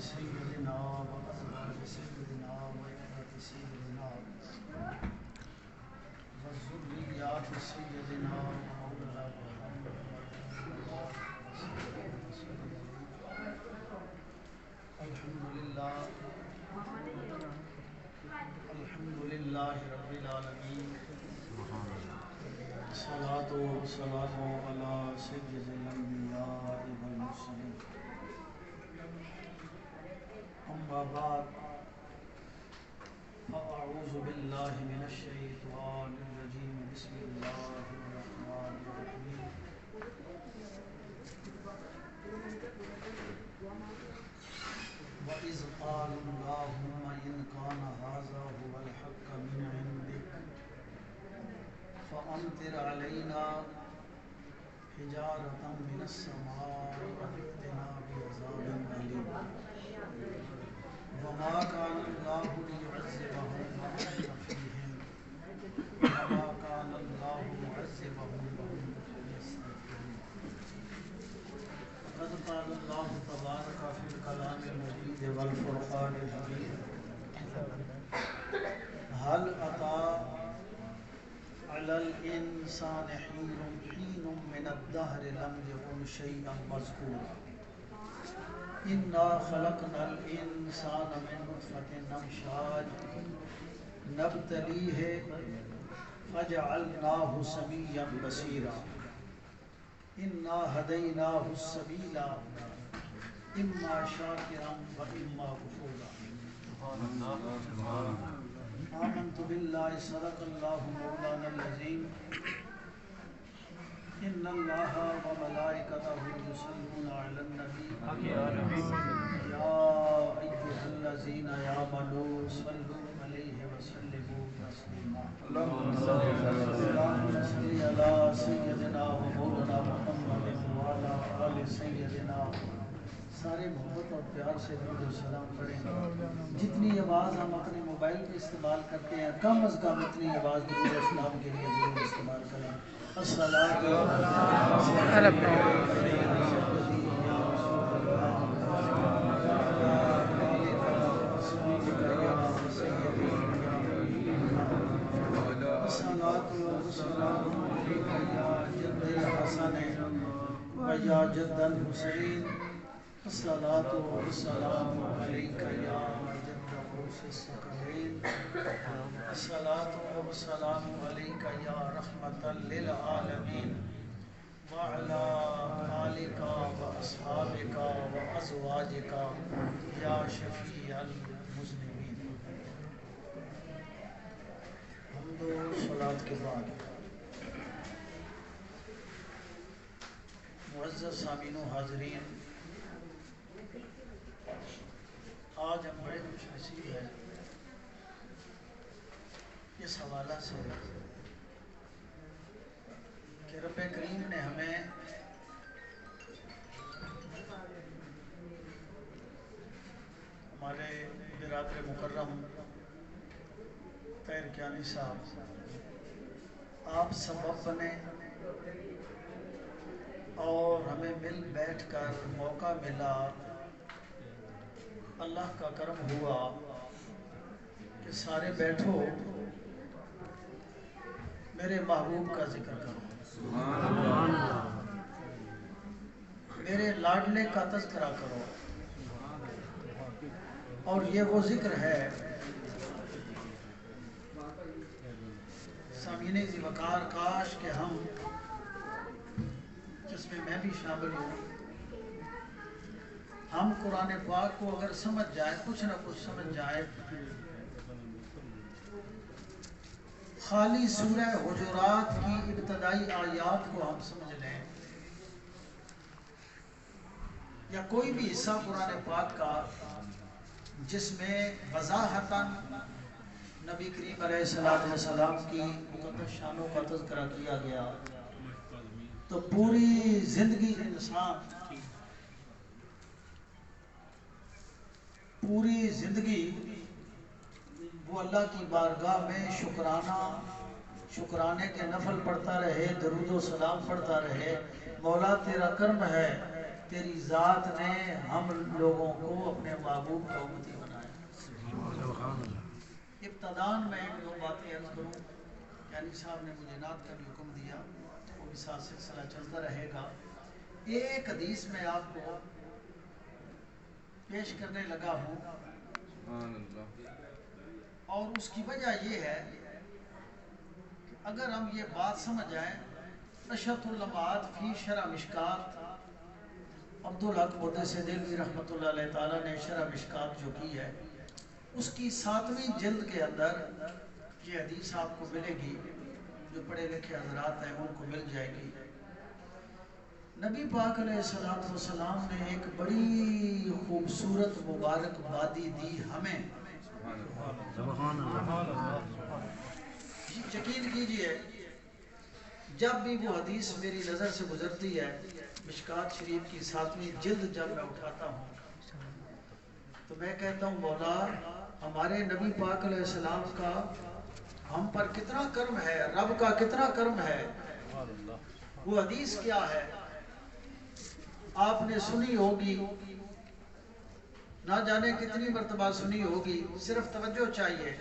سيدنا وأزواج سيدنا وإخوة سيدنا وذريات سيدنا ومولانا محمد الحمد لله رب العالمين الصلاة والسلام على سيد الأنبياء والمرسلين أما بعد فأعوذ بالله من الشيطان الرجيم بسم الله الرحمن الرحيم وَإِذْ قَالُوا اللَّهُمَّ إِنْ كَانَ هَذَا هُوَ الْحَقَّ مِنْ عِنْدِكَ فَأَمْطِرْ عَلَيْنَا حِجَارَةً مِنَ السَّمَاءِ أَوِ ائْتِنَا بِعَذَابٍ أَلِيمٍ وَمَا كَانَ اللَّهُ لِيُعَذِّبَهُمْ وَأَنْتَ فِيهِمْ وَمَا كَانَ اللَّهُ مُعَذِّبَهُمْ وَهُمْ يَسْتَغْفِرُونَ قد قال الله تبارك في الكلام المجيد والفرقان الحميد هل أتى على الإنسان حين من الدهر لم يكن شيئا مذكورا إنا خلقنا الإنسان من نطفة أمشاج نبتليه فجعلناه سميعا بصيرا إنا هديناه السبيل إما شاكرا وإما كفورا آمنت بالله صدق الله مولانا العظيم إن الله وملائكته يصلون على النبي يا أيها الذين آمنوا صلوا عليه وسلموا تسليما اللهم صل على سيدنا ومولانا محمد وعلى آل سيدنا سارے محبت اور پیار سے درود و سلام پڑھیں جتنی آواز ہم اپنے موبائل پہ استعمال کرتے ہیں کم از کم اتنی آواز درود و سلام کے لیے ضرور استعمال کریں الصلاۃ والسلام علیک یا جد الحسن و یا جد الحسین الصلاۃ والسلام علیک یا جد غوث الثقلین الصلاۃ والسلام علیک یا رحمۃ للعالمین وعلی آلک واصحابک وازواجک یا شفیع المذنبین حمد و صلاۃ کے بعد معزز سامعین و حاضرین، آج ہم بڑے خوش نصیب ہیں اس حوالہ سے کہ رب کریم نے ہمیں ہمارے برادر مکرم طاہر کیانی صاحب آپ سبب بنے اور ہمیں مل بیٹھ کر موقع ملا، اللہ کا کرم ہوا کہ سارے بیٹھو میرے محبوب کا ذکر کرو، میرے لاڈلے کا تذکرہ کرو، اور یہ وہ ذکر ہے سامعین ذی وقار، کاش کہ ہم جس میں میں بھی شامل ہوں، ہم قرآن پاک کو اگر سمجھ جائے، کچھ نہ کچھ سمجھ جائے، خالی سورہ حجرات کی ابتدائی آیات کو ہم سمجھ لیں، یا کوئی بھی حصہ قرآن پاک کا جس میں وضاحتاً نبی کریم علیہ السلام کی مقدس شانوں کا تذکرہ کیا گیا، تو پوری زندگی انسان پوری زندگی وہ اللہ کی بارگاہ میں شکرانے کے نفل پڑھتا رہے، درود و سلام پڑھتا رہے، مولا تیرا کرم ہے تیری ذات نے ہم لوگوں کو اپنے محبوب کا امتی بنایا۔ ابتدان میں ایک دو باتیں عرض کروں، یعنی صاحب نے مجھے نعت کا بھی حکم دیا، وہ بھی ساتھ سلسلہ چلتا رہے گا۔ ایک حدیث میں آپ کو پیش کرنے لگا ہوں، اور اس کی وجہ یہ ہے کہ اگر ہم یہ بات سمجھ جائیں، اشرف اللمعات فی شرح مشکات، عبدالحق مدثر دہلوی رحمۃ اللہ علیہ تعالیٰ نے شرح مشکات جو کی ہے، اس کی 7ویں جلد کے اندر یہ حدیث آپ کو ملے گی، جو پڑھے لکھے حضرات ہیں ان کو مل جائے گی۔ نبی پاک علیہ السلام نے ایک بڑی خوبصورت مبارک بادی دی ہمیں۔ یقین کیجئے جب بھی وہ حدیث میری نظر سے گزرتی ہے، مشکات شریف کی 7ویں جلد جب میں اٹھاتا ہوں تو میں کہتا ہوں مولا ہمارے نبی پاک علیہ السلام کا ہم پر کتنا کرم ہے، رب کا کتنا کرم ہے۔ وہ حدیث کیا ہے آپ نے سنی ہوگی، نہ جانے کتنی مرتبہ سنی ہوگی، صرف توجہ چاہیے۔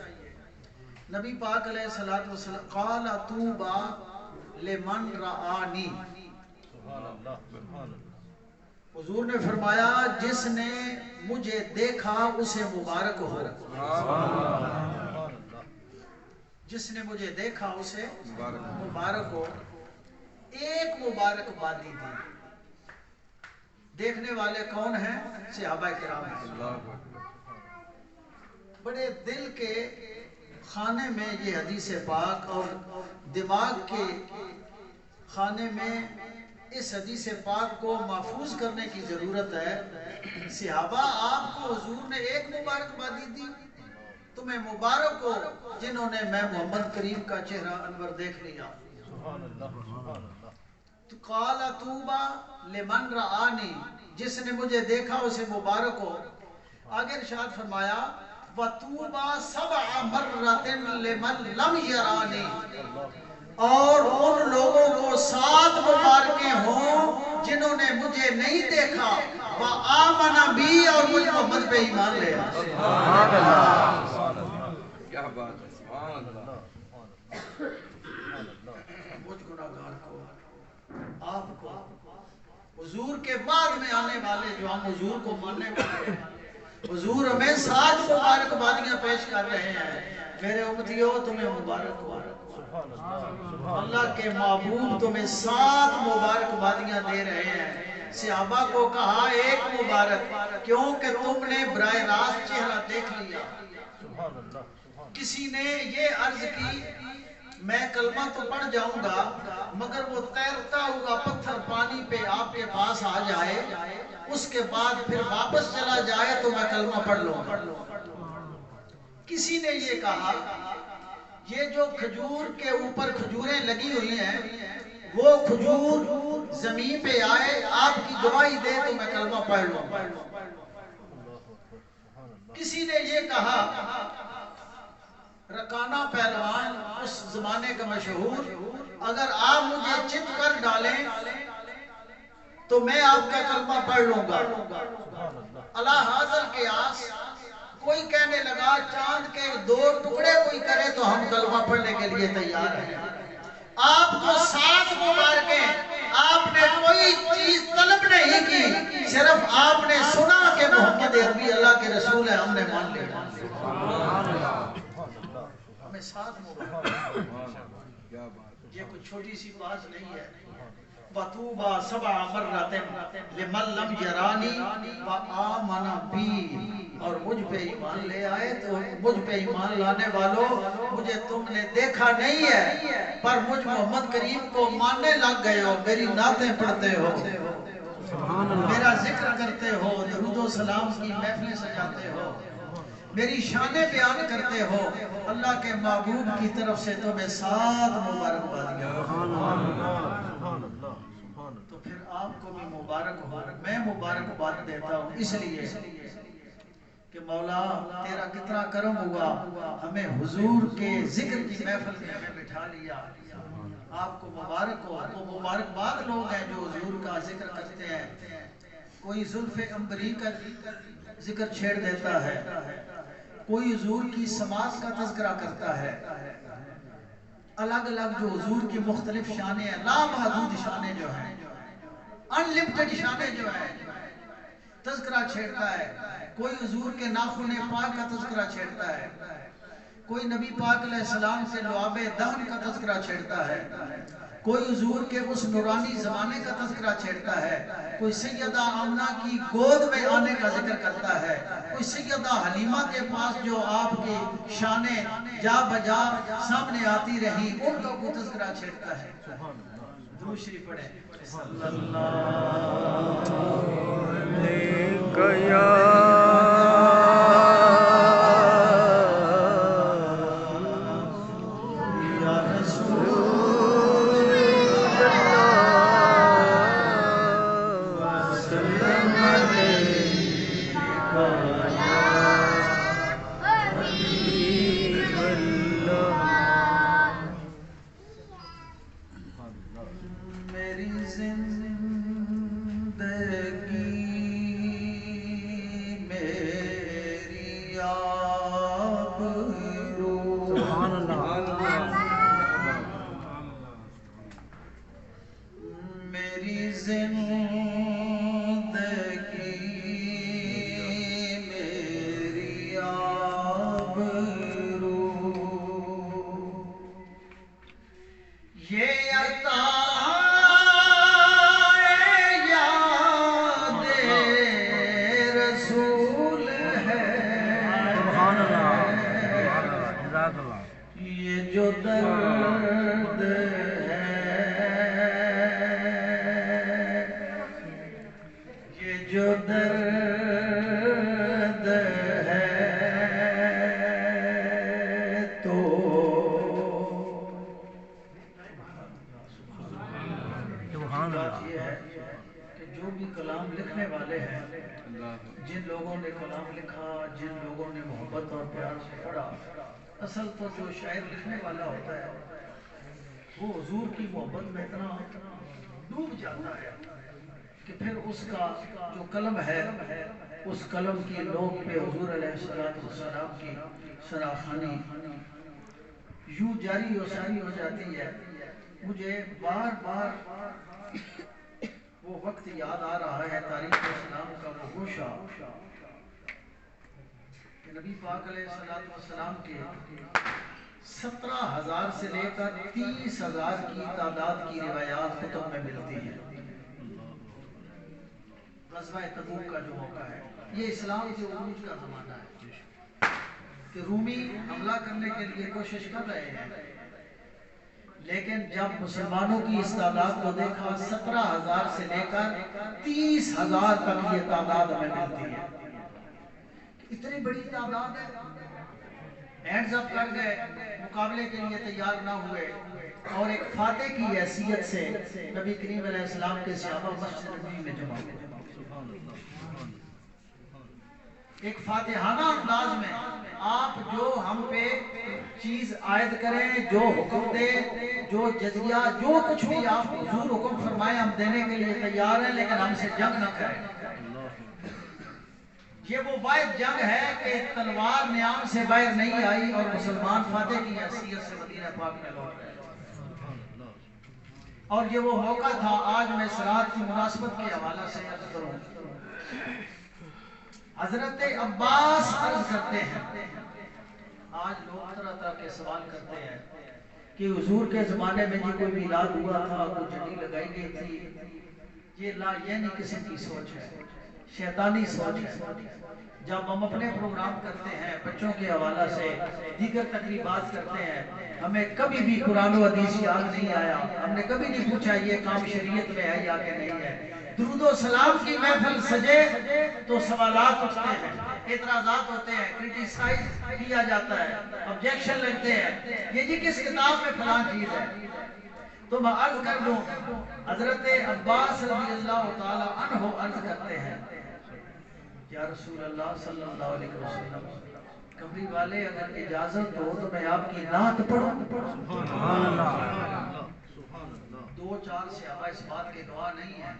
نبی پاک علیہ السلام قال طوبی لمن رآنی، حضور نے فرمایا جس نے مجھے دیکھا اسے مبارک ہو، جس نے مجھے دیکھا اسے مبارک ہو۔ ایک مبارک بادی دی، دیکھنے والے کون ہیں؟ صحابہ کرام ہیں۔ بڑے دل کے خانے میں یہ حدیث پاک اور دماغ کے خانے میں اس حدیث پاک کو محفوظ کرنے کی ضرورت ہے۔ صحابہ آپ کو حضور نے ایک مبارک بادی دی، تمہیں مبارک ہو جنہوں نے میں محمد کریم کا چہرہ انور دیکھ لیا۔ تو قال طوبی لمن رآنی، جس نے مجھے دیکھا اسے مبارک ہو۔ آگے ارشاد فرمایا وَطُوبَى سَبْعَ مَرَّةٍ لِمَن لَمْ يَرَانِي، اور ان لوگوں کو 7 مبارکیں ہوں جنہوں نے مجھے نہیں دیکھا، وَآمَنَ بِي، اور مجھ محمد پہ ایمان لے آیا۔ سبحان اللہ، کیا بات ہے، سبحان اللہ۔ مجھ گناہگار کو، آپ کو، حضور کے بعد میں آنے والے جو ہم حضور کو ماننے والے ہیں، حضور ہمیں 7 مبارک بادیاں پیش کر رہے ہیں۔ میرے امتیوں تمہیں مبارک ہو، اللہ کے محبوب تمہیں 7 مبارک بادیاں دے رہے ہیں۔ صحابہ کو کہا ایک مبارک، کیونکہ تم نے براہ راست چہرہ دیکھ لیا۔ کسی نے یہ عرض کی میں کلمہ تو پڑھ جاؤں گا مگر وہ تیرتا ہوا پتھر پانی پہ آپ کے پاس آ جائے، اس کے بعد پھر واپس چلا جائے تو میں کلمہ پڑھ لوں گا۔ کسی نے یہ کہا یہ جو کھجور کے اوپر کھجوریں لگی ہوئی ہیں وہ کھجور زمین پہ آئے آپ کی گواہی دے تو میں کلمہ پڑھ لوں گا۔ کسی نے یہ کہا رکانہ پہلوان اس زمانے کا مشہور، اگر آپ مجھے چت کر ڈالیں تو میں آپ کا کلمہ پڑھ لوں گا۔ اللہ حاضر کے آس کوئی کہنے لگا چاند کے 2 ٹکڑے کوئی کرے تو ہم کلمہ پڑھنے کے لیے تیار ہیں۔ آپ کو 7 مبارکیں، آپ نے کوئی چیز طلب نہیں کی، صرف آپ نے سنا کہ محمد عربی اللہ کے رسول ہے، ہم نے مان لیا۔ ہمیں 7 مبارک، یہ کوئی چھوٹی سی بات نہیں ہے۔ وَطُوبَى سَبْعَ مَرَّةٍ لِمَن لَمْ يَرَانِي وَآمَنَ بِي، اور مجھ پہ ایمان لے آئے تو مجھ پہ ایمان لانے والوں مجھے تم نے دیکھا نہیں ہے پر مجھ محمد کریم کو ماننے لگ گئے ہو، میری نعتیں پڑھتے ہو، میرا ذکر کرتے ہو، درود و سلام کی محفلیں سجاتے ہو، میری شانیں بیان کرتے ہو۔ اللہ کے محبوب کی طرف سے تمہیں 7 مبارکبادیاں۔ تو پھر آپ کو بھی مبارک ہو، میں مبارکباد دیتا ہوں اس لیے کہ مولا تیرا کتنا کرم ہوا، ہمیں حضور کے ذکر کی محفل میں ہمیں بٹھا لیا۔ آپ کو مبارک ہو، وہ مبارکباد لوگ ہیں جو حضور کا ذکر کرتے ہیں۔ کوئی زلف عنبری کا ذکر چھیڑ دیتا ہے، کوئی حضور کی سماعت کا تذکرہ کرتا ہے۔ الگ الگ جو حضور کی مختلف شانیں ہیں، لامحدود شانیں جو ہیں، انلمیٹڈ شانیں جو ہیں، تذکرہ چھیڑتا ہے۔ کوئی حضور کے ناخن پاک کا تذکرہ چھیڑتا ہے، کوئی نبی پاک علیہ السلام سے لعاب دہن کا تذکرہ چھیڑتا ہے، کوئی حضور کے اس نورانی زمانے کا تذکرہ چھیڑتا ہے، کوئی سیدہ آمنہ کی گود میں آنے کا ذکر کرتا ہے، کوئی سیدہ حلیمہ کے پاس جو آپ کی شانیں جا بجا سامنے آتی رہی، ان کا کوئی تذکرہ چھیڑتا ہے۔ درود شریف پڑھیں۔ صلی اللہ علیہ اصل تو جو شاعر لکھنے والا ہوتا ہے وہ حضور کی محبت میں اتنا ڈوب جاتا ہے کہ پھر اس کا جو قلم ہے اس قلم کی نوک پہ حضور علیہ السلام کی سراخانی یوں جاری و ساری ہو جاتی ہے۔ مجھے بار بار وہ وقت یاد آ رہا ہے تاریخ اسلام کا وہ گوشہ نبی پاک علیہ السلام کے 17,000 سے لے کر 30,000 کی تعداد کی روایات کتب میں ملتی ہیں۔ غزوہ تبوک کا جو موقع ہے یہ اسلام کے عروج کا زمانہ ہے کہ رومی حملہ کرنے کے لیے کوشش کر رہے ہیں، لیکن جب مسلمانوں کی اس تعداد کو دیکھا 17,000 سے لے کر 30,000 تک یہ تعداد ہمیں ملتی ہے۔ اتنی بڑی تعداد ہے، ہینڈز اپ کر گئے، مقابلے کے لیے تیار نہ ہوئے، اور ایک فاتح کی حیثیت سے نبی کریم علیہ السلام کے صحابہ مسجد نبوی میں جمع ہوئے۔ ایک فاتحانہ انداز میں آپ جو ہم پہ چیز عائد کریں، جو حکم دے، جو جزیہ، جو کچھ بھی آپ حضور حکم فرمائیں ہم دینے کے لیے تیار ہیں، لیکن ہم سے جنگ نہ کریں۔ یہ وہ واحد جنگ ہے کہ تلوار نیام سے باہر نہیں آئی اور مسلمان فاتح کی حیثیت سے مدینہ پاک میں لوٹ گئے۔ اور یہ وہ موقع تھا، آج میں صراط کی مناسبت کے حوالہ سے عرض کروں، حضرت عباس عرض کرتے ہیں، آج لوگ طرح طرح کے سوال کرتے ہیں کہ حضور کے زمانے میں جی کوئی میلاد ہوا تھا، کوئی جھنڈی لگائی گئی تھی، یہ لا یہ نہیں قسم کی سوچ ہے، شیطانی سوچ ہے۔ جب ہم اپنے پروگرام کرتے ہیں، بچوں کے حوالہ سے دیگر تقریبات کرتے ہیں، ہمیں کبھی بھی قرآن و حدیث یاد نہیں آیا، ہم نے کبھی نہیں پوچھا یہ کام شریعت میں ہے یا کہ نہیں ہے۔ درود و سلام کی محفل سجے تو سوالات اٹھتے ہیں، اعتراضات ہوتے ہیں، کرٹیسائز کیا جاتا ہے، آبجیکشن لگتے ہیں، یہ جی کس کتاب میں فلاں چیز ہے۔ تو میں عرض کر دوں، حضرت عباس رضی اللہ تعالی عنہ عرض کرتے ہیں، یا رسول اللہ صلی اللہ علیہ وسلم، کبھی والے اگر اجازت ہو تو میں آپ کی نعت پڑھوں۔ سبحان اللہ۔ دو چار صحابہ اس بات کے گواہ نہیں ہیں،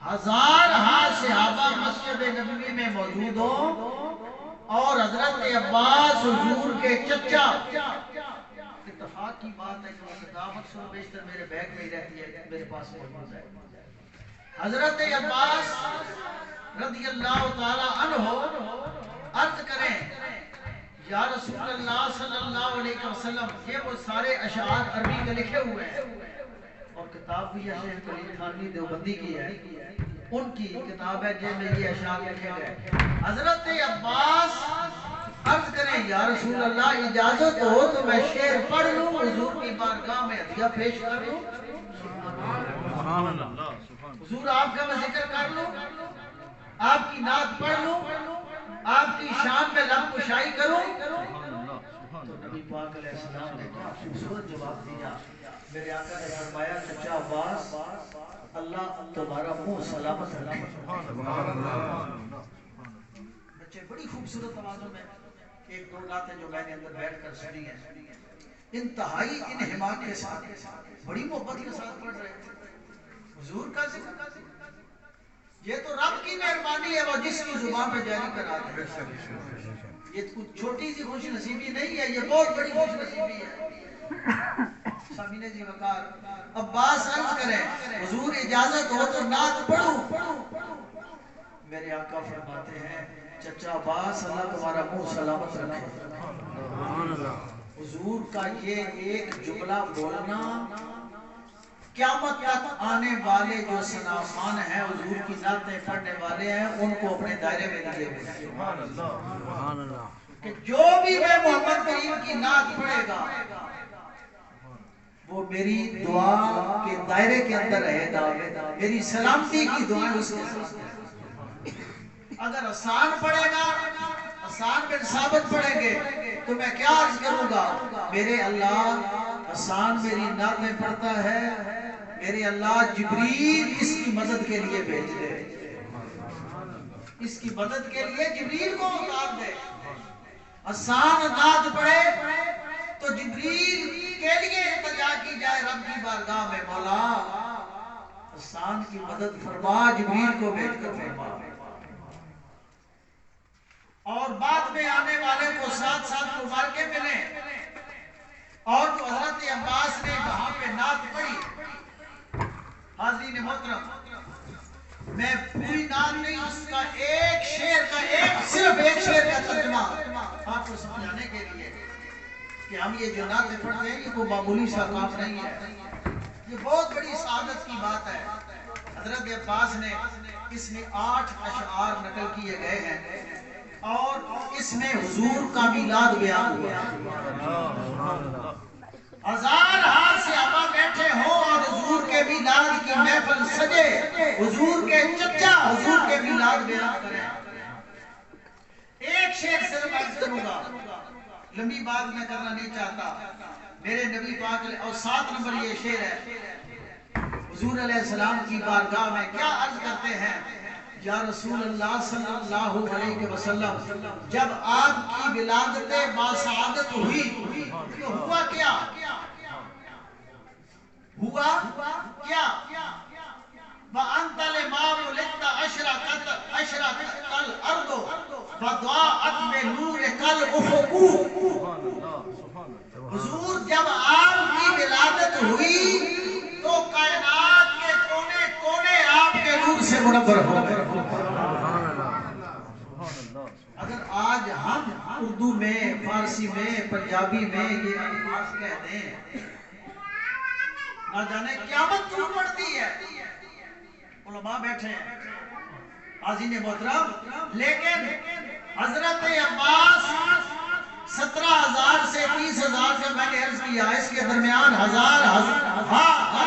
1000 صحابہ مسجد نبوی میں موجود ہوں اور حضرت عباس حضور کے چچا، اتفاق کی بات ہے کہ وہ کتاب اکثر بیشتر میرے بیگ میں ہی رہتی ہے، میرے پاس موجود ہے، حضرت عباس رضی اللہ تعالی عنہ عرض کریں یا رسول اللہ صلی اللہ علیہ وسلم، یہ وہ سارے اشعار عربی کے لکھے ہوئے ہیں اور کتاب بھی شیخ کلیم خانوی دیوبندی کی ہے، ان کی کتاب ہے جن میں یہ اشعار لکھے گئے۔ حضرت عباس عرض کریں یا رسول اللہ اجازت ہو تو میں شعر پڑھ لوں، حضور کی بارگاہ میں ہدیہ پیش کر لوں؟ حضور آپ کا میں ذکر کر لوں، آپ کی نعت پڑھ لوں، آپ کی شان میں لب کشائی کروں؟ تو نبی پاک علیہ السلام نے کیا خوبصورت جواب دیا، میرے آقا نے فرمایا چچا عباس اللہ تمہارا منہ سلامت رکھے۔ بچے بڑی خوبصورت آوازوں میں ایک دو نعتیں جو میں نے اندر بیٹھ کر سنی ہیں، انتہائی انہماک کے ساتھ بڑی محبت کے ساتھ پڑھ رہے تھے حضور کا ذکر۔ یہ تو رب کی مہربانی ہے وہ جس کی زبان پہ جاری کرا دے، یہ کچھ چھوٹی سی خوش نصیبی نہیں ہے، یہ بہت بڑی خوش نصیبی ہے۔ سامنے جی وقار عباس عرض کریں حضور اجازت ہو تو نعت پڑھوں؟ میرے آقا فرماتے ہیں چچا عباس اللہ تمہارا منہ سلامت رکھے۔ حضور کا یہ ایک جملہ بولنا قیامت تک آنے والے جو ثناخوان ہیں، حضور کی نعتیں پڑھنے والے ہیں، ان کو اپنے دائرے میں لیے ہوئے کہ جو بھی میں محمد کریم کی نعت پڑھے گا وہ میری دعا کے دائرے کے اندر رہے گا، میری سلامتی کی دعائیں اس کے ساتھ۔ اگر حسان پڑھے گا، حسان بن ثابت پڑھیں گے تو میں کیا عرض کروں گا، میرے اللہ حسان میری نعتیں پڑھتا ہے، میرے اللہ جبریل اس کی مدد کے لیے بھیج دے، اس کی مدد کے لیے جبریل کو اتار دے۔ حسان نعت پڑھے تو جبریل کے لیے التجا کی جائے رب کی بارگاہ میں، مولا حسان کی مدد فرما، جبریل کو بھیج کر فرما، اور بعد میں آنے والے کو ساتھ ساتھ مبارکے ملیں۔ اور جو حضرت عباس نے وہاں پہ نعت پڑھی، حاضرین محترم میں پوری نعت نہیں، اس کا ایک شعر کا صرف ایک شعر کا ترجمہ آپ کو سمجھانے کے لیے کہ ہم یہ جو نعتیں پڑھتے ہیں یہ کوئی معمولی سا کام نہیں ہے، یہ بہت بڑی سعادت کی بات ہے۔ حضرت عباس نے اس میں 8 اشعار نقل کیے گئے ہیں اور اس میں حضور کا میلاد بیان ہوا۔ 1000 صحابہ بیٹھے ہوں اور حضور کے میلاد کی محفل سجے، حضور کے چچا حضور کے میلاد بیان کریں۔ ایک شعر صرف عرض کروں گا، لمبی بات میں کرنا نہیں چاہتا، میرے نبی پاک اور 7 نمبر یہ شعر ہے، حضور علیہ السلام کی بارگاہ میں کیا عرض کرتے ہیں، یا رسول اللہ صلی اللہ علیہ وسلم جب آپ کی ولادت باسعادت ہوئی تو ہوا کیا؟ ہوا کیا؟ وَأَنْتَ لِمَا وُلِدْتَ أَشْرَقَتِ الْأَرْضُ وَضَاءَتْ بِنُورِكَ الْأُفُقُ۔ حضور جب آپ کی ولادت ہوئی تو کائنات کے کونے کونے آپ کے نور سے منور ہو گئے۔ اگر آج ہم اردو میں، فارسی میں، پنجابی میں یہ الفاظ کہتے ہیں، نہ جانے قیامت کیوں پڑتی ہے۔ علماء بیٹھے ہیں حاضرین محترم، لیکن حضرت عباس 17,000 سے 30,000 کا میں نے عرض کیا، اس کے درمیان ہزار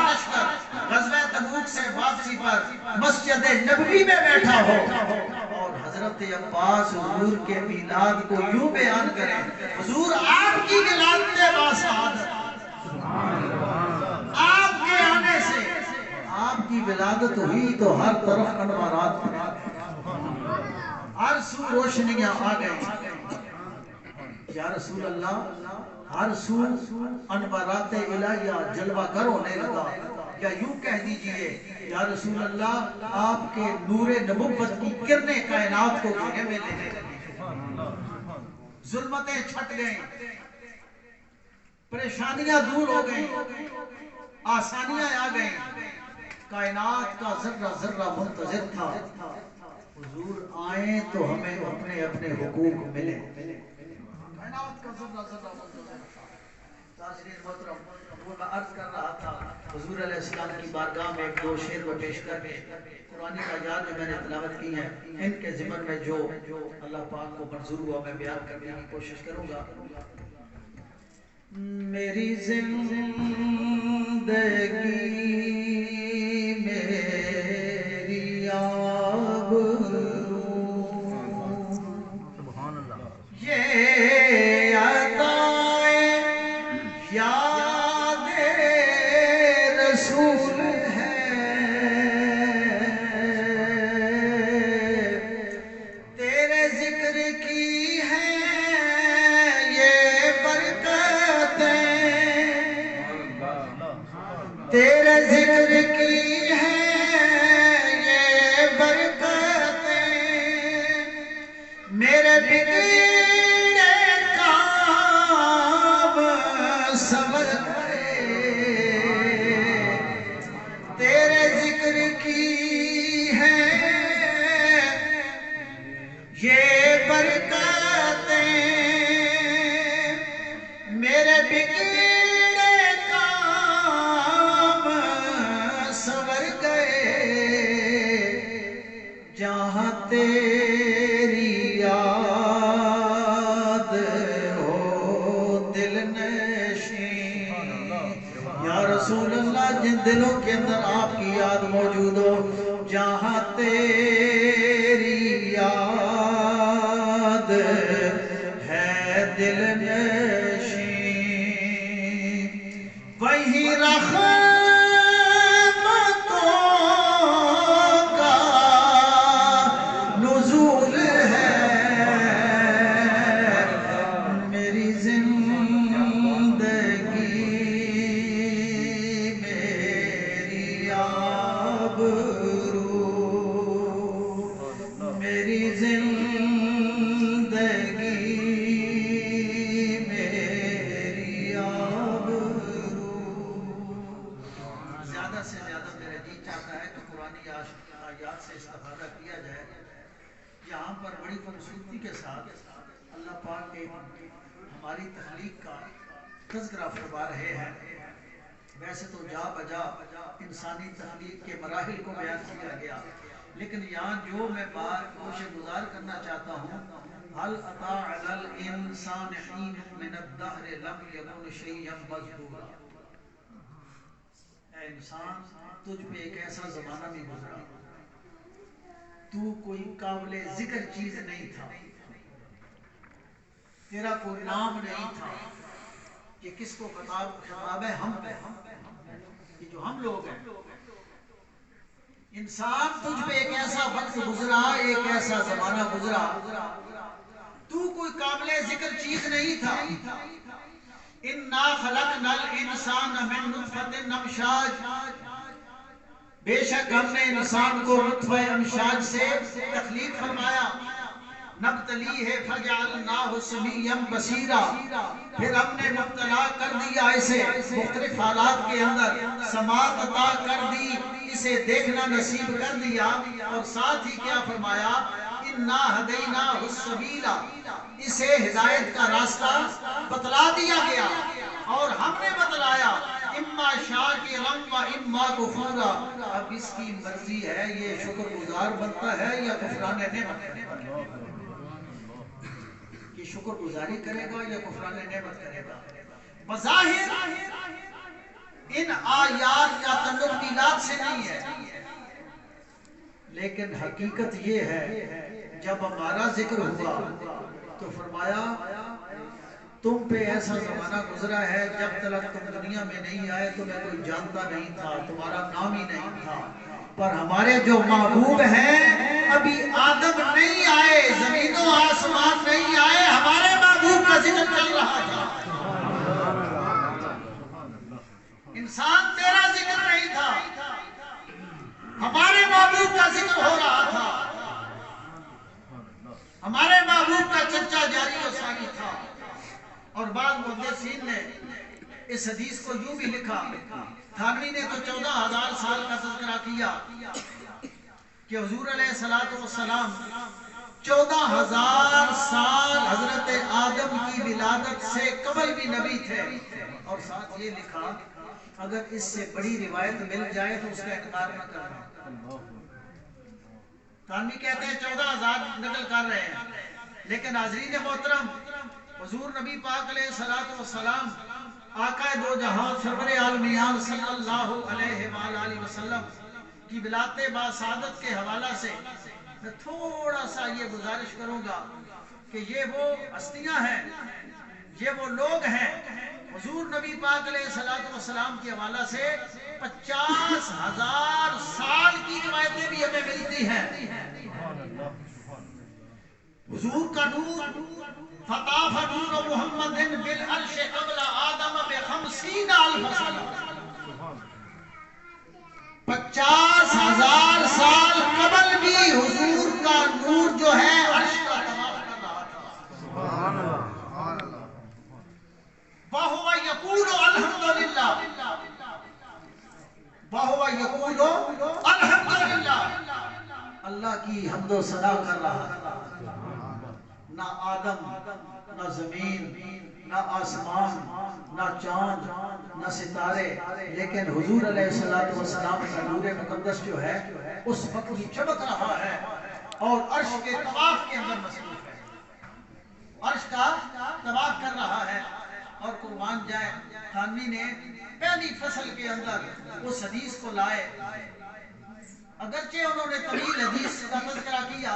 لشکر غزوہ تبوک سے واپسی پر مسجد نبوی میں بیٹھا ہو اور حضرت عباس حضور کے میلاد کو یوں بیان کریں، حضور آپ کی ولادت باسعادت، آپ کے آنے سے آپ کی ولادت ہوئی تو ہر طرف انوارات، ہر سو روشنیاں آ گئی۔ یا رسول اللہ ہر سو انوارات الہیہ جلوہ گر ہونے لگا، یا یوں کہہ دیجئے یا رسول اللہ آپ کے نور نبوت کی کرنیں کائنات کو گھیرے میں لینے لگی، ظلمتیں چھٹ گئیں، پریشانیاں دور ہو گئیں، آسانیاں آ گئیں، کائنات کا ذرہ ذرہ منتظر تھا حضور آئیں تو ہمیں اپنے اپنے حقوق ملے، کائنات کا ذرہ ذرہ منتظر تھا۔ تاجرین محترم، وہ میں عرض کر رہا تھا حضور علیہ السلام کی بارگاہ میں ایک دو شعر و پیش کر کے قرآنی آیات جو میں نے تلاوت کی ہیں ان کے ضمن میں جو اللہ پاک کو منظور ہوا میں بیان کرنے کی کوشش کروں گا۔ میری زندگی میری آبرو یہ عطائے یاد رسول ہے، تیرے ذکر کی ہے یہ برکتیں، تیرے ذکر کی ہے یہ برکتیں، میرے بگڑے کام سنور گئے، تیرے ذکر کی ہے یہ برکتیں، میرے بگڑے کام سنور گئے، جہاں تیری یاد ہو دل نشین، یا رسول اللہ جن دلوں کے اندر آپ کی یاد موجود ہو، جہاں تیری یاد ہے دل نشین، وہی رحمتوں کا نزول ہے، میری زندگی میری آبرو، میری زندگی میری آبرو۔ زیادہ سے زیادہ میرا جی چاہتا ہے کہ قرآنی آیات سے استفادہ کیا جائے۔ یہاں پر بڑی خوبصورتی کے ساتھ اللہ پاک ایک ہماری تخلیق کا تذکرہ فرما رہے ہیں۔ ویسے تو جا بجا انسانی تخلیق کے مراحل کو بیان کیا گیا، لیکن یہاں جو میں بات گوشِ گزار کرنا چاہتا ہوں، هل أتى على الإنسان حين من الدهر لم يكن شيئا مذكورا، اے انسان تجھ پہ ایک ایسا زمانہ بھی گزرا تو کوئی قابل ذکر چیز نہیں تھا، تیرا کوئی نام نہیں تھا۔ یہ کس کو خطاب ہے؟ ہم پہ، یہ جو ہم لوگ ہیں۔ انسان تجھ پہ ایک ایسا وقت گزرا، ایک ایسا زمانہ گزرا، تو کوئی قابل ذکر چیز نہیں تھا۔ اِنَّا خَلَقْنَا الْإِنسَانَ مِن نُطْفَةٍ أَمْشَاجٍ، بے شک ہم نے انسان کو نطفہ امشاج سے تخلیق فرمایا۔ نبتلیہ فجعلناہ سمیعا بصیرا، پھر ہم نے مبتلا کر دیا اسے مختلف حالات کے اندر، سماعت عطا کر دی، اسے دیکھنا نصیب کر دیا، اور ساتھ ہی کیا فرمایا؟ اِنَّا هَدَيْنَاهُ السَّبِيلَ، اسے ہدایت کا راستہ بتلا دیا گیا، اور ہم نے بتلایا اما شاکرا و اما کفورا، اب اس کی مرضی ہے یہ شکر گزار بنتا ہے یا کفران نعمت کرے گا، یہ شکر گزاری کرے گا یا کفران نعمت کرے گا۔ بظاہر ان آیات کا تعلق میلاد سے نہیں ہے، لیکن حقیقت یہ ہے جب ہمارا ذکر ہوا تو فرمایا تم پہ ایسا زمانہ گزرا ہے جب تک تم دنیا میں نہیں آئے تمہیں کوئی جانتا نہیں تھا، تمہارا نام ہی نہیں تھا، پر ہمارے جو محبوب ہیں ابھی آدم نہیں آئے، زمین و آسمان نہیں آئے، ہمارے محبوب کا ذکر چل رہا تھا۔ انسان تیرا ذکر نہیں تھا، محبوب کا ذکر ہو رہا تھا، ہمارے محبوب کا چرچا جاری و ساری تھا، اور بعض محدثین نے اس حدیث کو یوں بھی لکھا، تھانوی نے تو 14,000 سال کا تذکرہ کیا کہ حضور علیہ السلام 14,000 سال حضرت آدم کی ولادت سے قبل بھی نبی تھے، اور ساتھ یہ لکھا اگر اس سے بڑی روایت مل جائے تو اس کا انکار نہ کرنا۔ تھانوی کہتے ہیں 14,000 نقل کر رہے ہیں، لیکن حاضرین محترم، حضور نبی پاک علیہ السلام آقا دو جہاں سرور عالمیان صلی اللہ علیہ وآلہ وسلم کی ولادت باسعادت کے حوالہ سے میں تھوڑا سا یہ گزارش کروں گا کہ یہ وہ ہستیاں ہیں، یہ وہ لوگ ہیں، حضور نبی پاک علیہ السلام کے حوالہ سے 50,000 سال کی روایتیں بھی ہمیں ملتی ہیں۔ حضور کا نور فطاف نور محمد بالعرش قبل آدم ب50,000 سنہ، 50,000 سال قبل بھی حضور کا نور جو ہے عرش کا طواف کر رہا تھا۔ وَهُوَ يَقُولُ الْحَمْدُلِلَّهِ، وَهُوَ يَقُولُ الْحَمْدُلِلَّهِ، اللہ کی حمد و ثنا کر رہا تھا۔ نہ آدم، نہ زمین، نہ آسمان، نہ چاند، نہ ستارے، لیکن حضور علیہ السلام کا نور مقدس جو ہے اس وقت بھی چمک رہا ہے اور عرش کے طواف کے اندر مصروف ہے، عرش کا طواف کر رہا ہے۔ اور قربان جائے، تھانوی نے پہلی فصل کے اندر اس حدیث کو لائے، اگرچہ انہوں نے طویل حدیث کا تذکرہ کیا،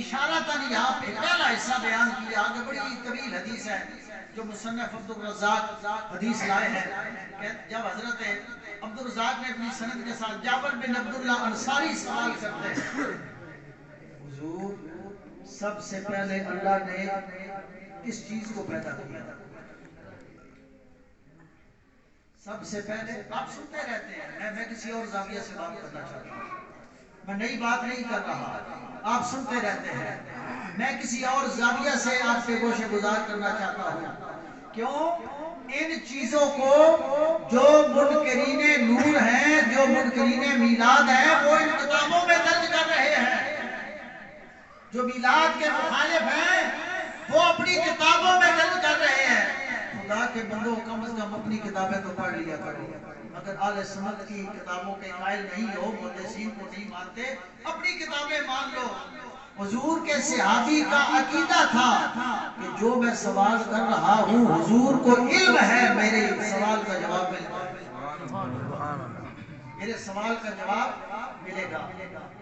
اشارتاً یہاں پہ پہلا حصہ بیان کیا، آگے بڑی طویل حدیث ہے جو مصنف عبد الرزاق حدیث لائے ہیں کہ جب حضرت عبد الرزاق نے اپنی سند کے ساتھ جابر بن عبداللہ انصاری سوال کرتے ہیں، حضور سب سے پہلے اللہ نے اس چیز کو پیدا کیا، سب سے پہلے آپ سنتے رہتے ہیں، میں کسی اور زاویہ سے بات کرنا چاہتا ہوں، میں نئی بات نہیں کر رہا، آپ سنتے رہتے ہیں، میں کسی اور زاویہ سے آپ سے گوشے گزار کرنا چاہتا ہوں۔ کیوں؟ ان چیزوں کو جو منکرین نور ہیں، جو منکرین میلاد ہیں، وہ ان کتابوں میں درج کر رہے ہیں، جو میلاد کے مخالف ہیں وہ اپنی کتابوں میں درج کر رہے ہیں۔ خدا کے بندوں، کم از کم اپنی کتابیں تو پڑھ لیا کرو، اگر اہل سنت کی کتابوں کے قائل نہیں ہو، محدثین کو نہیں مانتے، اپنی کتابیں مان لو۔ حضور کے صحابی کا عقیدہ تھا کہ جو میں سوال کر رہا ہوں حضور کو علم ہے، میرے سوال کا جواب ملے گا، میرے سوال کا جواب ملے گا۔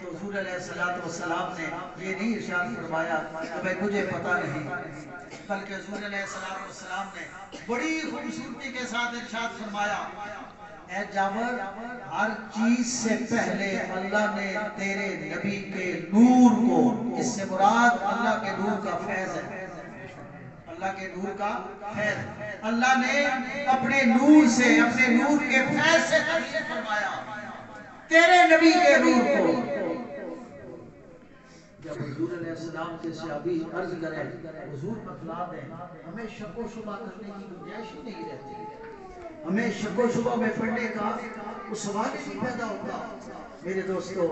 تو حضور علیہ السلام نے یہ نہیں ارشاد فرمایا کہ بھائی مجھے پتہ نہیں، بلکہ حضور علیہ السلام نے بڑی خوبصورتی کے ساتھ ارشاد فرمایا، اے جابر، ہر چیز سے پہلے اللہ نے تیرے نبی کے نور کو، اس سے مراد اللہ کے نور کا فیض ہے، اللہ کے نور کا فیض، اللہ نے اپنے نور سے، اپنے نور کے فیض سے تشریف فرمایا تیرے نبی کے نور کو۔ جب حضور علیہ السلام کے صحابی عرض کریں حضور بتلا دیں، ہمیں شک و شبہ کرنے کی گنجائش ہی نہیں رہتی، ہمیں شک و شبہ میں پڑھنے کا اس سوال ہی پیدا ہوتا۔ میرے دوستو،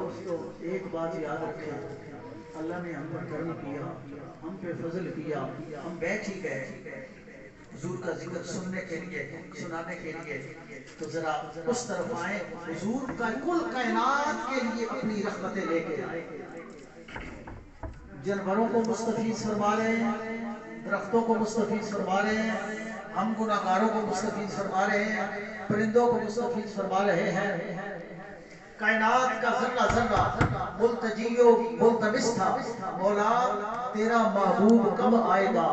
ایک بات یاد رکھیں، اللہ نے ہم پر کرم کیا، ہم پہ فضل کیا، ہم بیٹھ ہی گئے حضور کا ذکر سننے کے لیے، سنانے کے لیے، تو ذرا اس طرف آئیں، حضور کا کل کائنات کے لیے اپنی رحمتیں لے کے آئے، جانوروں کو مستفیض فرما رہے ہیں، درختوں کو مستفیض فرما رہے ہیں، ہم گناہگاروں کو مستفیض فرما رہے ہیں، پرندوں کو مستفیض فرما رہے ہیں، کائنات کا ذرہ ذرہ ملتجی و ملتمس تھا، مولا تیرا محبوب کب آئے گا،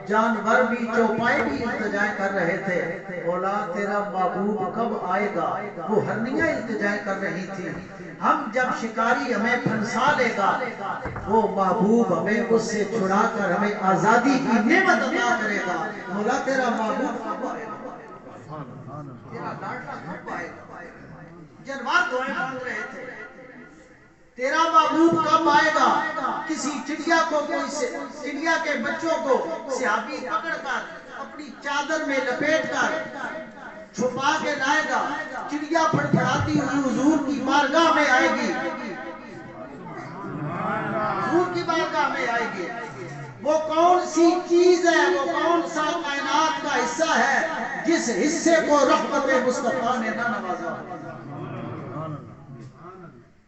جانور بھی چوپائے بھی التجائیں کر رہے تھے، مولا تیرا محبوب کب آئے گا، وہ ہرنیاں التجائیں کر رہی تھی، ہم جب شکاری ہمیں پھنسا لے گا، وہ محبوب ہمیں اس سے چھڑا کر ہمیں آزادی کی نعمت عطا کرے گا، مولا تیرا محبوب کب آئے گا، تیرا لاڈلا کب آئے گا۔ جانور دعائیں مانگ رہے تھے، تیرا محبوب کب آئے گا؟ کسی چڑیا کو چڑیا کے بچوں کو صحابی پکڑ کر اپنی چادر میں لپیٹ کر چھپا کے لائے گا، چڑیا پھڑپھڑاتی ہوئی حضور کی بارگاہ میں آئے گی، حضور کی بارگاہ میں آئے گی۔ وہ کون سی چیز ہے، وہ کون سا کائنات کا حصہ ہے جس حصے کو رحمت مصطفیٰ نے نہ نوازا؟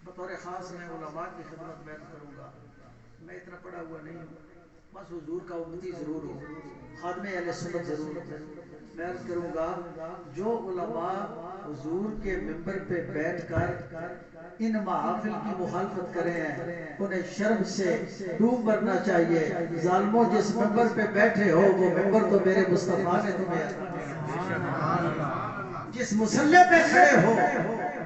بطور خاص میں علماء کی خدمت میں کروں گا، میں اتنا پڑھا ہوا نہیں ہوں، بس حضور کا امتی ضرور ہوں، خادم اہل سنت ضرور ہوں۔ میں عرض کروں گا جو علماء حضور کے منبر پہ بیٹھ کر ان محافل کی مخالفت کرے ہیں انہیں شرم سے ڈوب مرنا چاہیے۔ ظالموں، جس منبر پہ بیٹھے ہو وہ منبر تو میرے مصطفیٰ نے تمہیں عطا کیا، جس مصلی پہ کھڑے ہو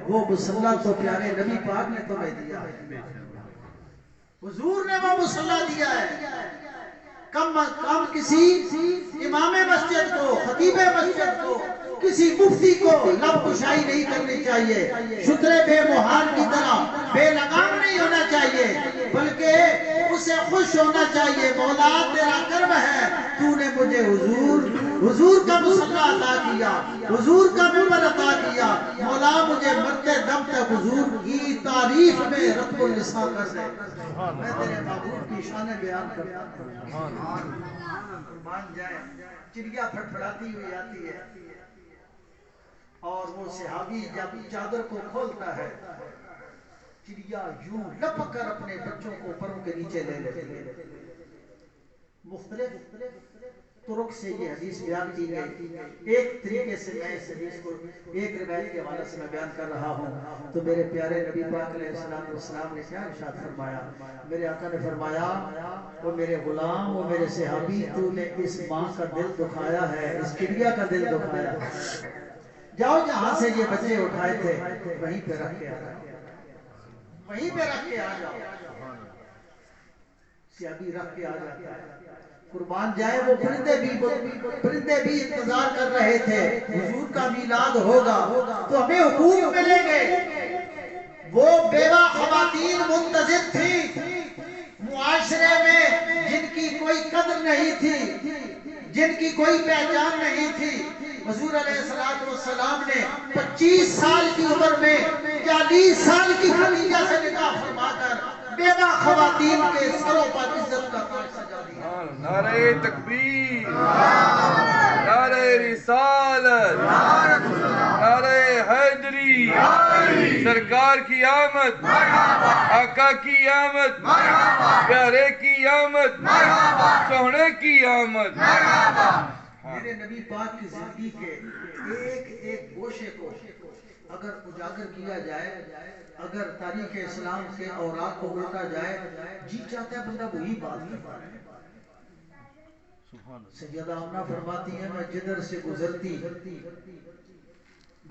وہ مصلی تو پیارے نبی پاک نے تمہیں دیا ہے، حضور نے وہ مصلی دیا ہے۔ کم کسی امام مسجد کو، خطیب مسجد کو، کسی مفتی کو لب کشائی نہیں کرنی چاہیے، شترے بے محال کی طرح بے لگام نہیں ہونا چاہیے، بلکہ اسے خوش ہونا چاہیے، مولا تیرا کرم ہے، تو نے مجھے حضور کا مصلی عطا کیا، حضور کا منبر عطا کیا، مولا مجھے مرتے دم تک حضور کی تعریف میں رب اللسان کر دے، میں تیرے محبوب کی شان بیان کرتا ہوں۔ قربان جائے، چڑیا پھڑپھڑاتی ہوئی آتی ہے اور وہ صحابی جب چادر کو کھولتا ہے چڑیا یوں لپک کر اپنے بچوں کو پروں کے نیچے لے لیتی ہے۔ مختلف طرق سے یہ حدیث بیان کی گئی، ایک طریقے سے میں اس حدیث کو ایک روایت کے حوالے سے میں بیان کر رہا ہوں تو میرے پیارے نبی پاک علیہ السلام نے کیا ارشاد فرمایا؟ میرے آقا نے فرمایا، وہ میرے غلام، وہ میرے صحابی، تو نے اس ماں کا دل دکھایا ہے، اس چڑیا کا دل دکھایا ہے، جاؤ جہاں سے یہ بچے اٹھائے تھے وہیں پہ رکھ کے آ جاؤ، وہیں پہ رکھ کے آ جاؤ۔ صحابی رکھ کے آ جاتا ہے۔ قربان جائے، وہ پرندے بھی انتظار کر رہے تھے حضور کا میلاد ہوگا تو ہمیں حقوق ملیں گے۔ وہ بیوہ خواتین منتظر تھی معاشرے میں جن کی کوئی قدر نہیں تھی، جن کی کوئی پہچان نہیں تھی، حضور علیہ السلام نے 25 سال کی عمر میں 40 سال کی خدیجہ سے نکاح فرما کر بیوہ خواتین کے سروں پر عزت کا تاج سجا دیا۔ نعرہ تکبیر، نعرہ رسالت، نعرہ حیدری، سرکار کی آمد، آقا کی آمد، پیارے کی آمد، سونے کی آمد۔ میرے نبی پاک کی زندگی کے ایک ایک گوشے کو اگر اجاگر کیا جائے، اگر تاریخ اسلام کے اوراق کو اٹھا جائے، جی چاہتا ہے بندہ وہی بات کرتا ہے۔ سیدہ آمنہ فرماتی ہیں، میں جدھر سے گزرتی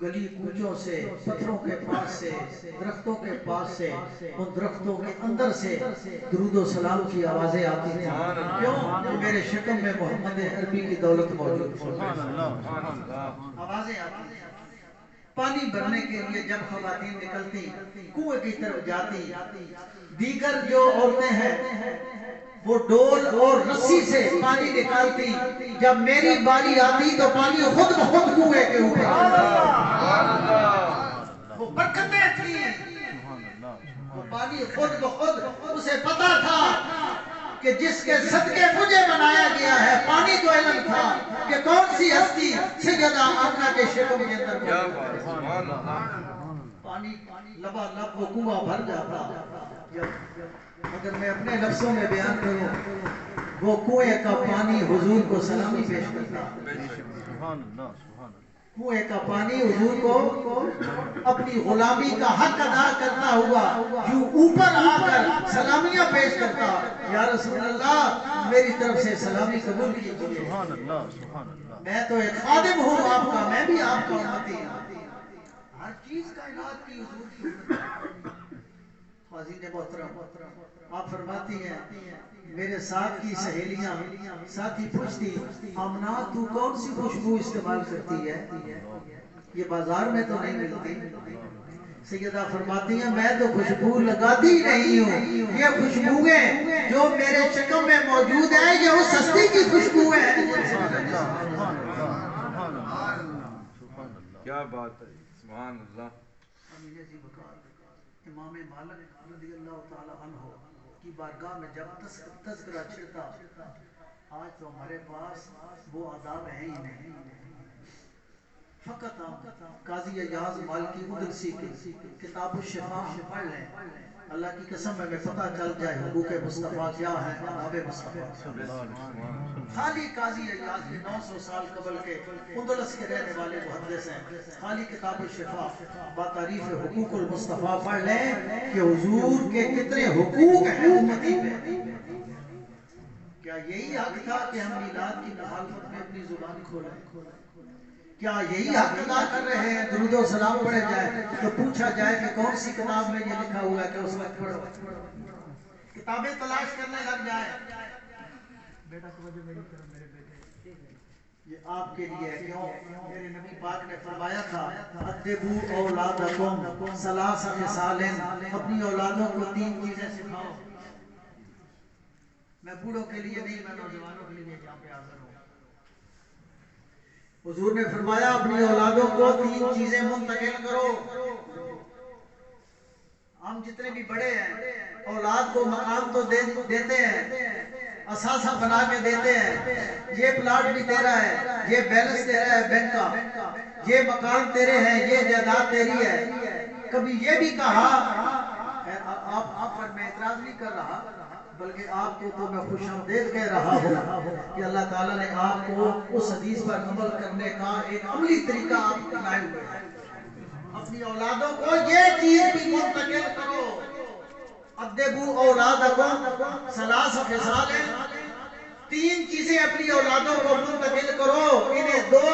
گلی کوچوں سے، پتھروں کے پاس سے، درختوں کے پاس سے، ان درختوں کے اندر سے درود و سلام کی آوازیں آتی تھیں۔ کیوں؟ کہ میرے شکم میں محمد عربی کی دولت موجود تھی۔ آوازیں آتی تھیں۔ پانی بھرنے کے لیے جب خواتین نکلتی کنویں کی طرف جاتی، دیگر جو عورتیں ہیں وہ ڈول اور رسی سے پانی نکالتی، جب میری باری آتی تو پانی خود بخود کنویں کے اوپر وہ برکتیں تھیں، وہ پانی خود بخود، اسے پتا تھا کہ جس کے صدقے مجھے بنایا گیا ہے، پانی کو علم تھا کہ کون سی ہستی سیدہ آمنہ کے شکم کے اندر پانی لبا لب وہ کنواں بھر جاتا۔ اگر میں اپنے لفظوں میں بیان کروں، وہ کنویں کا پانی حضور کو سلامی پیش کرتا، کنویں کا پانی حضور کو اپنی غلامی کا حق ادا کرتا ہوا جو اوپر آ کر سلامیاں پیش کرتا، یا رسول اللہ میری طرف سے سلامی قبول کیجئے، میں تو ایک خادم ہوں آپ کا، میں بھی آپ کا امتی ہوں۔ ہر چیز کائنات کی حضور کی امت۔ حاضرین محترم، آپ فرماتی ہیں میرے ساتھ کی سہیلیاں ساتھی پوچھتی، آمنہ تو کون سی خوشبو استعمال کرتی ہے؟ یہ بازار میں تو نہیں ملتی۔ سیدہ فرماتی ہیں میں تو خوشبو لگاتی نہیں ہوں، یہ خوشبوئیں جو میرے شکم میں موجود ہیں یہ اس ہستی کی خوشبو ہے۔ کیا بات ہے، سبحان اللہ۔ امام مالک رضی اللہ تعالی عنہ کی بارگاہ میں جب تذکرہ چھڑتا، آج تو ہمارے پاس وہ آداب ہیں ہی نہیں، فقط قاضی ایاز مالکی ادرسی کی کتاب الشفا پڑھ لیں، اللہ کی قسم میں پتہ چل جائے حقوق مصطفیٰ کیا ہیں، آداب مصطفیٰ۔ خالی قاضی ایاز کے 900 سال قبل کے اندلس کے رہنے والے محدث ہیں، خالی کتاب الشفا بتعریف حقوق المصطفیٰ پڑھ لیں کہ حضور کے کتنے حقوق ہیں امتی پہ۔ کیا یہی حق تھا کہ ہم میلاد کی مخالفت میں اپنی زبان کھولیں؟ کیا یہی حق ادا کر رہے ہیں درود و سلام پڑھے جائے تو پوچھا جائے کہ کون سی کتاب میں یہ لکھا ہوا ہے کہ اس وقت پڑھو؟ کتابیں تلاش کرنے لگ جائیں۔ بیٹا توجہ میری طرف میرے بیٹے، یہ آپ کے لیے ہے، کیوں؟ میرے نبی پاک نے فرمایا تھا ادبوا اولادکم ثلاث خصال، اپنی اولادوں کو 3 چیزیں سکھاؤ۔ میں بوڑھوں کے لیے نہیں، میں نوجوانوں کے لیے یہاں پہ حاضر ہوں۔ حضور نے فرمایا اپنی اولادوں کو 3 چیزیں منتقل کرو۔ ہم جتنے بھی بڑے ہیں اولاد کو مقام تو دیتے ہیں، اثاثہ بنا کے دیتے ہیں، یہ پلاٹ بھی تیرا ہے، یہ بیلنس تیرا ہے بینک کا، یہ مکان تیرے ہیں، یہ جائیداد تیری ہے۔ کبھی یہ بھی کہا، آپ پر میں اعتراض نہیں کر رہا بلکہ آپ کو تو میں خوش آمدید کہہ رہا ہوں کہ اللہ تعالیٰ نے آپ کو اس حدیث پر عمل کرنے کا ایک عملی طریقہ آپ کو بنائے ہوئے ہے۔ اپنی اولادوں کو یہ چیز بھی منتقل کرو، ادبوا اولادکم ثلاث خصال، 3 چیزیں اپنی اولادوں کو منتقل کرو، انہیں دو،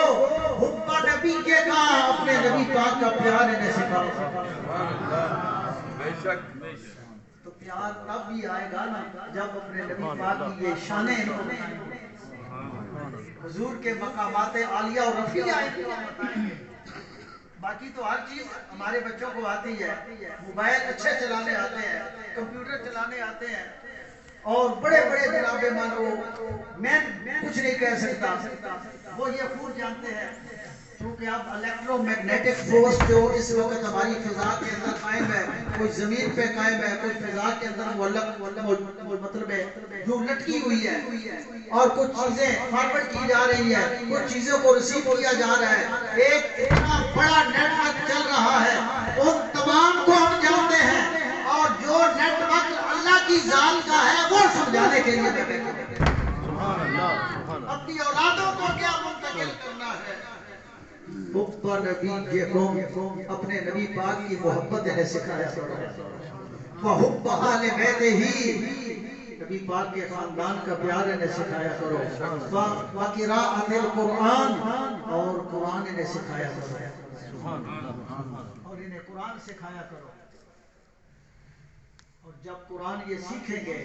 حب نبی کے کا اپنے نبی پاک کا پیار انہیں سکھاؤ۔ بے شک تو پیار تب بھی آئے گا نا جب اپنے نبی پاک کی یہ شانیں ان کو بتائیں گے، حضور کے مقامات عالیہ اور رفیع آئیں گے۔ باقی تو ہر چیز ہمارے بچوں کو آتی ہے، موبائل اچھے چلانے آتے ہیں، کمپیوٹر چلانے آتے ہیں، اور بڑے بڑے جناب مانو میں کچھ نہیں کہہ سکتا، وہ یہ خوب جانتے ہیں کیونکہ اب الیکٹرو میگنیٹک فورس جو اس وقت ہماری فضا کے اندر قائم ہے، کوئی زمین پہ قائم ہے، کوئی فضا کے اندر مطلب ہے جو لٹکی ہوئی ہے، اور کچھ چیزیں فارورڈ کی جا رہی ہے، کچھ چیزوں کو ریسیو کیا جا رہا ہے، ایک اتنا بڑا نیٹ ورک چل رہا ہے، ان تمام کو ہم جانتے ہیں، اور جو نیٹ ورک اللہ کی ذات کا ہے وہ سمجھانے کے لیے میں بیٹھے اپنی اولادوں کو کیا منتقل کرنا ہے۔ حب نبیکم، اپنے نبی پاک کی محبت انہیں سکھایا کرو، وحب آل بیتہ ہی، نبی پاک کے خاندان کا پیار انہیں سکھایا کرو، وقراءۃ القرآن، اور قرآن انہیں سکھایا کرو، اور انہیں قرآن سکھایا کرو۔ اور جب قرآن یہ سیکھیں گے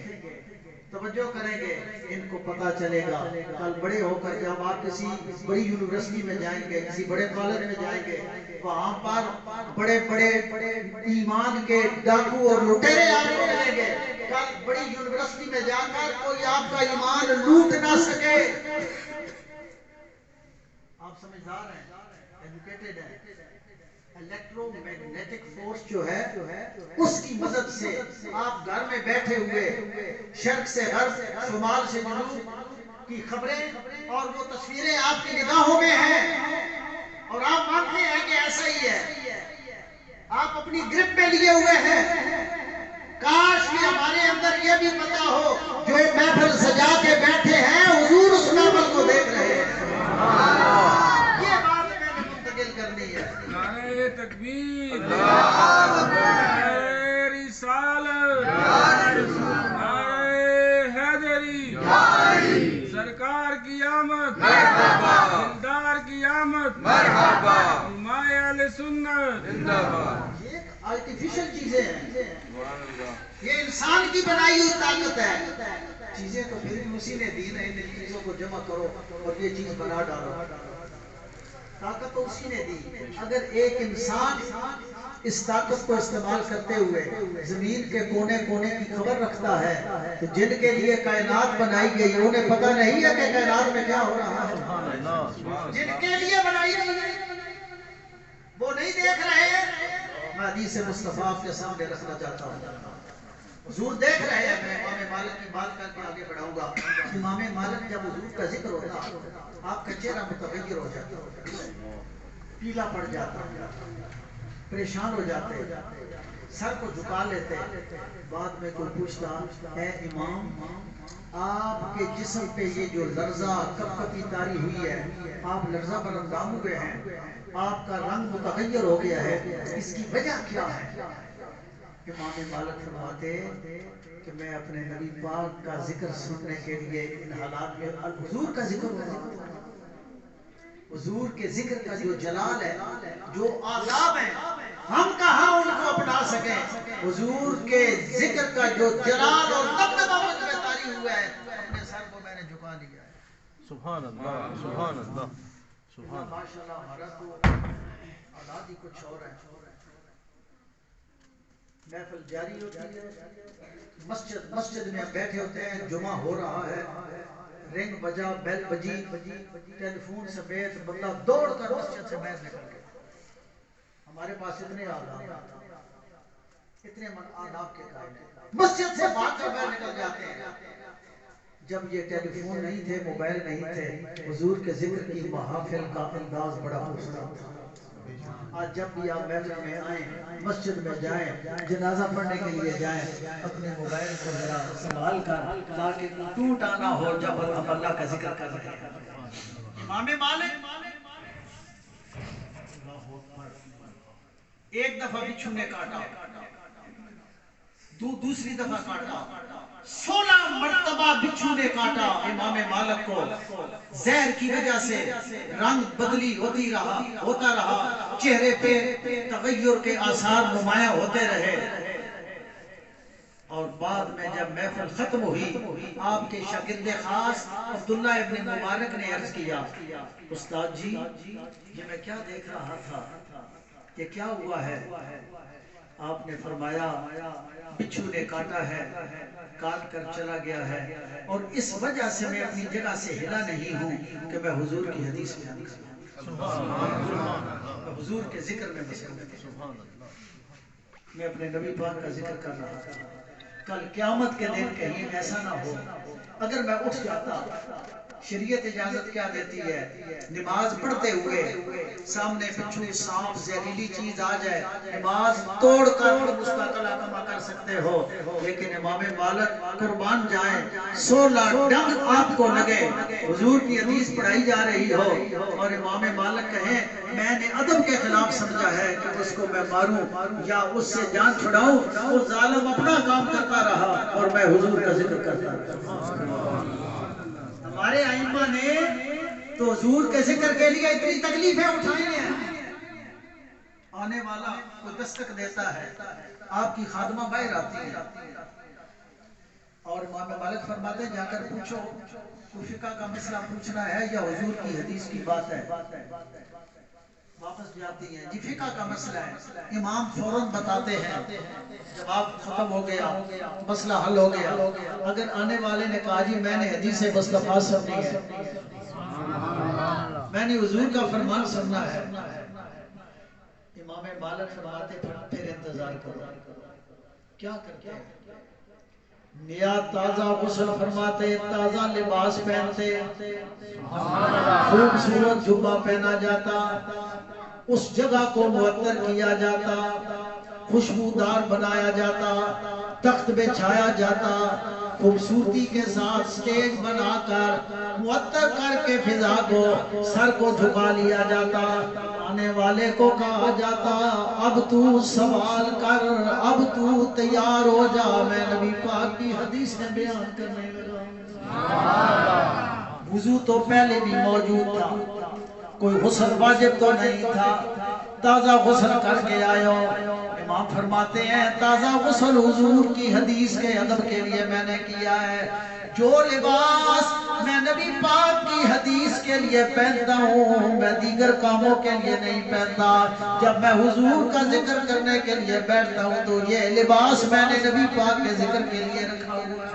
توجہ کریں گے ان کو پتہ چلے گا، کل بڑے ہو کر جب آپ کسی بڑی یونیورسٹی میں جائیں گے، کسی بڑے کالج میں جائیں گے، وہاں پر بڑے بڑے ایمان کے ڈاکو اور لٹیرے آپ کو ملیں گے، کل بڑی یونیورسٹی میں جا کر کوئی آپ کا ایمان لوٹ نہ سکے۔ آپ سمجھدار ہیں، ایجوکیٹڈ ہیں، الیکٹرو میگنیٹک فورس جو ہے اس کی مدد سے آپ گھر میں بیٹھے ہوئے شرق سے غرب، شمال سے جنوب کی خبریں اور وہ تصویریں آپ کی نگاہوں میں ہیں، اور آپ مانتے ہیں کہ ایسا ہی ہے، آپ اپنی گرپ میں لیے ہوئے ہیں۔ کاش کہ ہمارے اندر یہ بھی پتا ہو جو محفل سجا کے بیٹھے ہیں حضور اس محفل کو دیکھ رہے ہیں، یہ بات میں نے منتقل کرنی ہے۔ نعرہ تکبیر، نعرہ رسالت، نعرہ حیدری، سرکار کی آمد، دلدار کی آمد، حمایہ اہل سنت زندہ باد۔ یہ آرٹیفیشل چیزیں ہیں، یہ انسان کی بنائی ہوئی طاقت ہے، چیزیں تو پھر بھی اسی نے دی نا، ان چیزوں کو جمع کرو اور یہ چیز بنا ڈالو۔ طاقت تو اسی نے دی. اگر ایک انسان اس طاقت کو استعمال کرتے ہوئے زمین کے کونے کونے کی خبر رکھتا ہے تو جن کے لیے کائنات بنائی گئی انہیں پتہ نہیں ہے کہ کائنات میں کیا ہو رہا ہے. جن کے لیے بنائی گئی وہ نہیں دیکھ رہے ہیں. میں حدیث مصطفیٰ کے سامنے رکھنا چاہتا ہوں. حضور دیکھ رہے ہیں. میں امام مالک کی بات کر کے آگے بڑھاؤں گا. امام مالک جب حضور کا ذکر ہوتا آپ کا چہرہ متغیر ہو جاتا, پیلا پڑ جاتا, پریشان ہو جاتے, سر کو جھکا لیتے. بعد میں کوئی پوچھتا ہے امام آپ کے جسم پہ یہ جو لرزہ کپ کپی تاری ہوئی ہے, آپ لرزہ پر اندام ہوئے ہیں, آپ کا رنگ متغیر ہو گیا ہے, اس کی وجہ کیا ہے؟ امام مالک فرماتے کہ میں اپنے نبی پاک کا ذکر سننے کے لیے ان حالات میں حضور کا ذکر کرتا. حضور کے ذکر کا جو جلال ہے, جو آداب ہیں, ہم کہاں ان کو اپنا سکیں. حضور کے ذکر کا جو جلال اور دبدبہ مجھ میں طاری ہوا ہے, اپنے سر کو میں نے جھکا لیا ہے. سبحان اللہ, سبحان اللہ, سبحان اللہ. ماشاءاللہ ہمارا تو اولاد ہی کچھ اور ہے. محفل جاری ہوتی ہے, مسجد میں بیٹھے ہوتے ہیں, جمعہ ہو رہا ہے, رنگ بجا, بیل بجی, ٹیلی فون سمیت بندہ دوڑ کر مسجد سے باہر نکل گیا. ہمارے پاس اتنے آداب, اتنے آداب کے قائل ہیں, مسجد سے بھاگ کر باہر نکل جاتے ہیں. جب یہ ٹیلی فون نہیں تھے, موبائل نہیں تھے, حضور کے ذکر کی محافل کا انداز بڑا خوبصورت تھا. آج جب بھی آپ محفل میں آئیں, مسجد میں جائیں, جنازہ پڑھنے کے لیے جائیں, اپنے موبائل کو ذرا سنبھال کر تاکہ ٹوٹ آنا ہو جب ہم اللہ کا ذکر کر رہے ہیں. امام مالک ایک دفعہ بچھو نے کاٹا, دوسری دفعہ کاٹا, 16 مرتبہ بچھو نے کاٹا امام مالک کو. زہر کی وجہ سے رنگ بدلی ہوتا رہا, چہرے پہ تغیر کے آثار نمایاں ہوتے رہے. اور بعد میں جب محفل ختم ہوئی, آپ کے شاگرد خاص عبداللہ ابن مبارک نے عرض کیا, استاد جی یہ میں کیا دیکھ رہا تھا, یہ کیا ہوا ہے؟ آپ نے فرمایا بچھو نے کاٹا ہے, کاٹ کر چلا گیا ہے, اور اس وجہ سے میں اپنی جگہ سے ہلا نہیں ہوں کہ میں حضور کی حدیث میں حضور کے ذکر میں میں اپنے نبی پاک کا ذکر کر رہا تھا. کل قیامت کے دن کہیں ایسا نہ ہو اگر میں اٹھ جاتا, شریعت اجازت کیا دیتی ہے, نماز پڑھتے ہوئے سامنے بچھو, سانپ, زہریلی چیز آ جائے, نماز توڑ کر مستقل آقا کر سکتے ہو, لیکن امام مالک قربان جائیں 16 ڈنگ آپ کو لگے, حضور کی حدیث پڑھائی جا رہی ہو, اور امام مالک کہیں میں نے ادب کے خلاف سمجھا ہے کہ اس کو میں ماروں یا اس سے جان چھڑاؤں, وہ ظالم اپنا کام کرتا رہا اور میں حضور کا ذکر کرتا رہا. ہمارے ائمہ نے تو حضور کے ذکر کے لیے اتنی تکلیفیں اٹھائی ہیں. آنے والا کوئی دستک دیتا ہے, آپ کی خادمہ باہر آتی ہے, اور امام مالک فرماتے ہیں جا کر پوچھو کوئی فقہ کا مسئلہ پوچھنا ہے یا حضور کی حدیث کی بات ہے. واپس جاتی ہیں, جی فقہ کا مسئلہ ہے. امام فوراً بتاتے ہیں جواب ختم ہو گیا, مسئلہ حل ہو گیا. اگر آنے والے نے کہا جی میں نے حدیث مصطفیٰ سننی ہے, میں نے حضور کا فرمان سننا ہے, امام مالک فرماتے پھر انتظار کرو. کیا کرتے ہیں؟ نیا تازہ غسل فرماتے, تازہ لباس پہنتے, خوبصورت جبہ پہنا جاتا, اس جگہ کو معطر کیا جاتا, خوشبودار بنایا جاتا, تخت بچھایا جاتا, خوبصورتی کے ساتھ سٹیج بنا کر معطر کر کے فضا کو, سر کو جھکا لیا جاتا. آنے والے کو کہا جاتا اب تو سوال کر, اب تو تیار ہو جا, میں نبی پاک کی حدیثیں بیان کرنے لگا. وضو تو پہلے بھی موجود تھا, کوئی غسل واجب تو نہیں تھا, تازہ غسل کر کے آئے ہو. امام فرماتے ہیں تازہ غسل حضور کی حدیث کے ادب کے لیے میں نے کیا ہے. جو لباس میں نبی پاک کی حدیث کے لیے پہنتا ہوں میں دیگر کاموں کے لیے نہیں پہنتا. جب میں حضور کا ذکر کرنے کے لیے بیٹھتا ہوں تو یہ لباس میں نے نبی پاک کے ذکر کے لیے رکھا ہوا ہے.